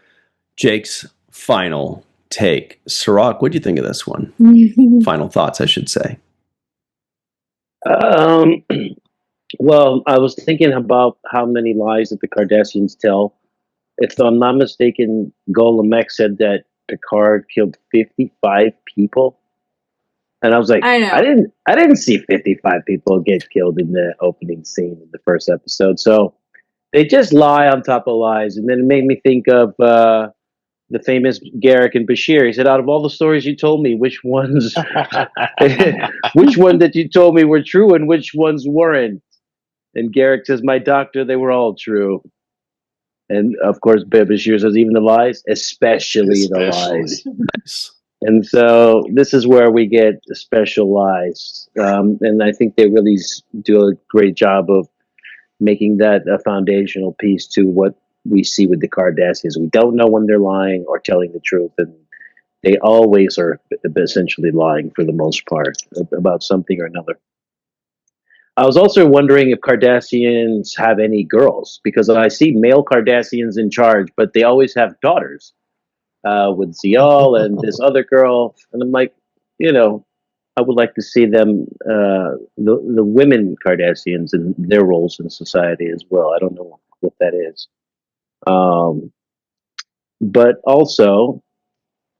Jake's final take. Sirach, what do you think of this one? Final thoughts, I should say. Well, I was thinking about how many lies that the Cardassians tell. If I'm not mistaken, Golomek said that Picard killed 55 people. And I was like, I know. I didn't see 55 people get killed in the opening scene in the first episode. So they just lie on top of lies. And then it made me think of the famous Garrick and Bashir. He said, out of all the stories you told me, which ones, which one that you told me were true and which ones weren't? And Garrick says, my doctor, they were all true. And of course, Bashir says, even the lies, especially the lies. Nice. And so this is where we get the special lies. And I think they really do a great job of making that a foundational piece to what we see with the Cardassians. We don't know when they're lying or telling the truth, and they always are essentially lying for the most part about something or another. I was also wondering if Cardassians have any girls, because I see male Cardassians in charge, but they always have daughters with Zial and this other girl. And I'm like, I would like to see them, the women Cardassians and their roles in society as well. I don't know what that is. But also,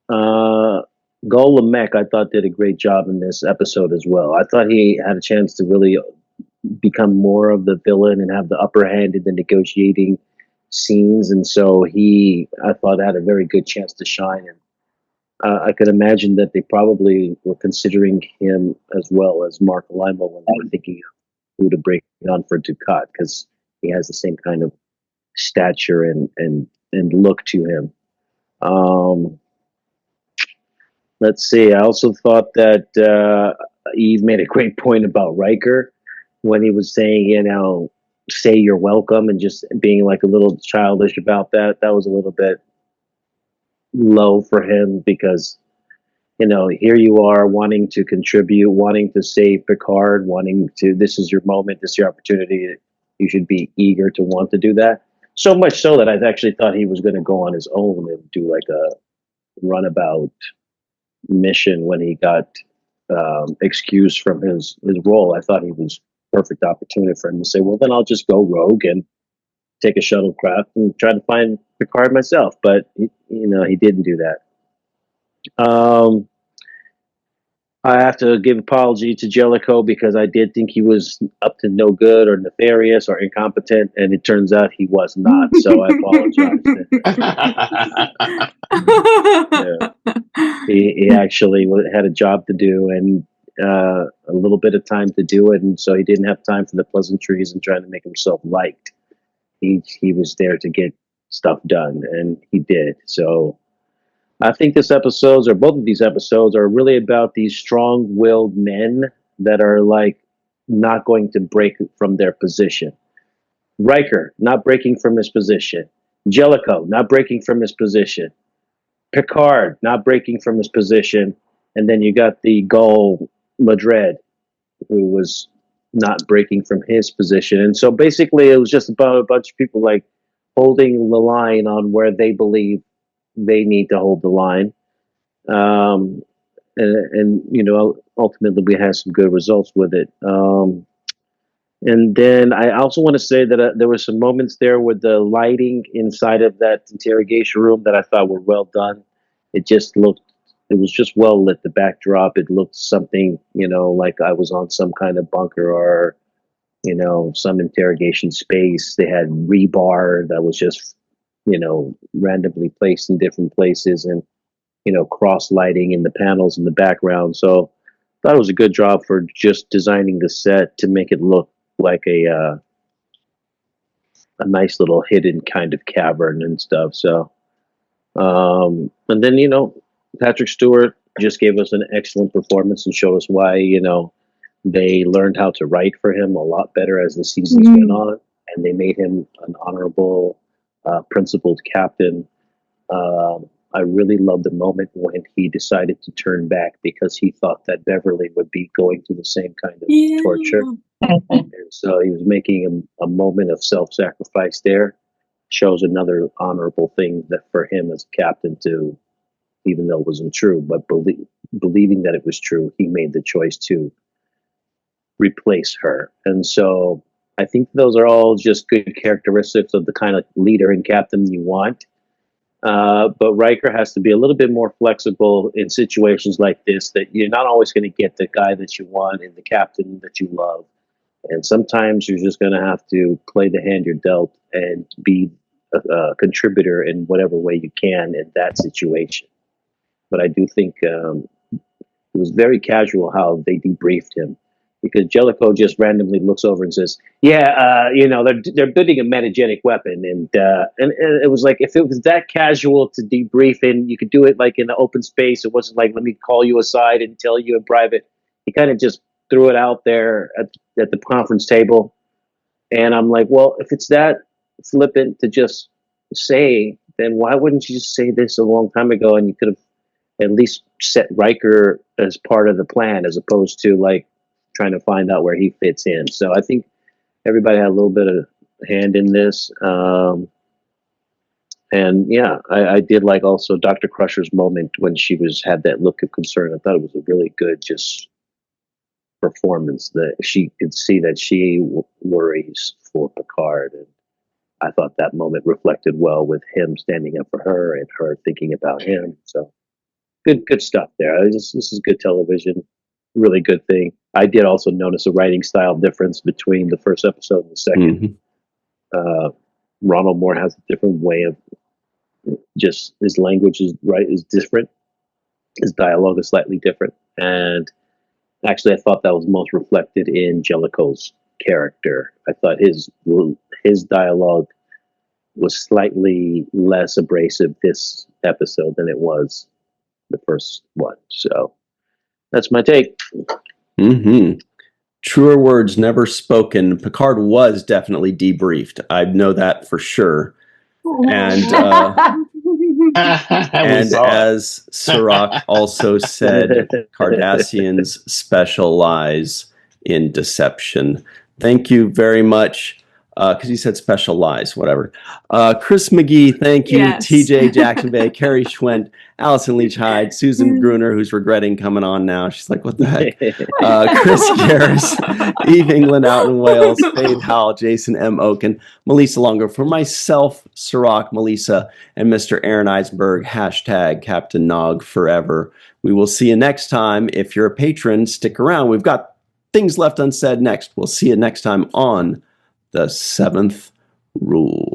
Golomek, I thought, did a great job in this episode as well. I thought he had a chance to really become more of the villain and have the upper hand in the negotiating scenes. And so I thought, had a very good chance to shine. And I could imagine that they probably were considering him as well as Mark Limo when they were thinking of who to bring on for Dukat, because he has the same kind of stature and look to him. Let's see. I also thought that Eve made a great point about Riker when he was saying, say you're welcome, and just being like a little childish about that. That was a little bit low for him, because here you are wanting to contribute, wanting to save Picard, this is your moment, this is your opportunity. You should be eager to want to do that. So much so that I actually thought he was going to go on his own and do like a runabout mission when he got excused from his role. I thought he was perfect opportunity for him to say, well, then I'll just go rogue and take a shuttlecraft and try to find Picard myself. But he didn't do that. I have to give apology to Jellicoe because I did think he was up to no good or nefarious or incompetent, and it turns out he was not. So I apologize. He actually had a job to do and a little bit of time to do it, and so he didn't have time for the pleasantries and trying to make himself liked. He was there to get stuff done, and he did. So I think both of these episodes are really about these strong-willed men that are like not going to break from their position. Riker not breaking from his position. Jellicoe not breaking from his position. Picard not breaking from his position. And then you got the Gull Madred, who was not breaking from his position. And so basically it was just about a bunch of people like holding the line on where they believe they need to hold the line. And you know, ultimately we had some good results with it. And then I also want to say that there were some moments there with the lighting inside of that interrogation room that I thought were well done. It was just well lit. The backdrop, it looked something, you know, like I was on some kind of bunker or, you know, some interrogation space. They had rebar that was just, you know, randomly placed in different places and, you know, cross lighting in the panels in the background. So I thought it was a good job for just designing the set to make it look like a nice little hidden kind of cavern and stuff. So, and then, you know, Patrick Stewart just gave us an excellent performance and showed us why, you know, they learned how to write for him a lot better as the seasons went on, and they made him an honorable, principled captain. I really loved the moment when he decided to turn back because he thought that Beverly would be going through the same kind of torture. And so he was making a moment of self-sacrifice there. Shows another honorable thing that for him as a captain to, even though it wasn't true, but believing that it was true, he made the choice to replace her. And so I think those are all just good characteristics of the kind of leader and captain you want. But Riker has to be a little bit more flexible in situations like this, that you're not always going to get the guy that you want and the captain that you love. And sometimes you're just going to have to play the hand you're dealt and be a contributor in whatever way you can in that situation. But I do think it was very casual how they debriefed him, because Jellicoe just randomly looks over and says, "Yeah, you know, they're building a metagenic weapon," and it was like, if it was that casual to debrief and you could do it like in the open space, it wasn't like, let me call you aside and tell you in private. He kind of just threw it out there at the conference table, and I'm like, well, if it's that flippant to just say, then why wouldn't you just say this a long time ago, and you could have at least set Riker as part of the plan as opposed to like trying to find out where he fits in. So I think everybody had a little bit of hand in this. And yeah, I did like also Dr. Crusher's moment when she had that look of concern. I thought it was a really good just performance, that she could see that she worries for Picard. And I thought that moment reflected well with him standing up for her and her thinking about him. So good stuff there. This is good television. Really good thing. I did also notice a writing style difference between the first episode and the second. Ronald Moore has a different way of just, his language is different. His dialogue is slightly different. And actually, I thought that was most reflected in Jellicoe's character. I thought his dialogue was slightly less abrasive this episode than it was the first one. So that's my take. Truer words never spoken. Picard was definitely debriefed. I know that for sure. And and as Sirach also said, Cardassians specialize in deception. Thank you very much. Because he said specialize, whatever. Chris McGee, thank you. Yes. TJ Jackson Bay, Carrie Schwent, Allison Leach Hyde, Susan Gruner, who's regretting coming on now. She's like, what the heck? Chris Garris, Eve England out in Wales, Faith Howell, Jason M. Oken, Melissa Longo. For myself, Sirach, Melissa, and Mr. Aaron Eisberg, hashtag Captain Nog forever. We will see you next time. If you're a patron, stick around. We've got things left unsaid next. We'll see you next time on The Seventh Rule.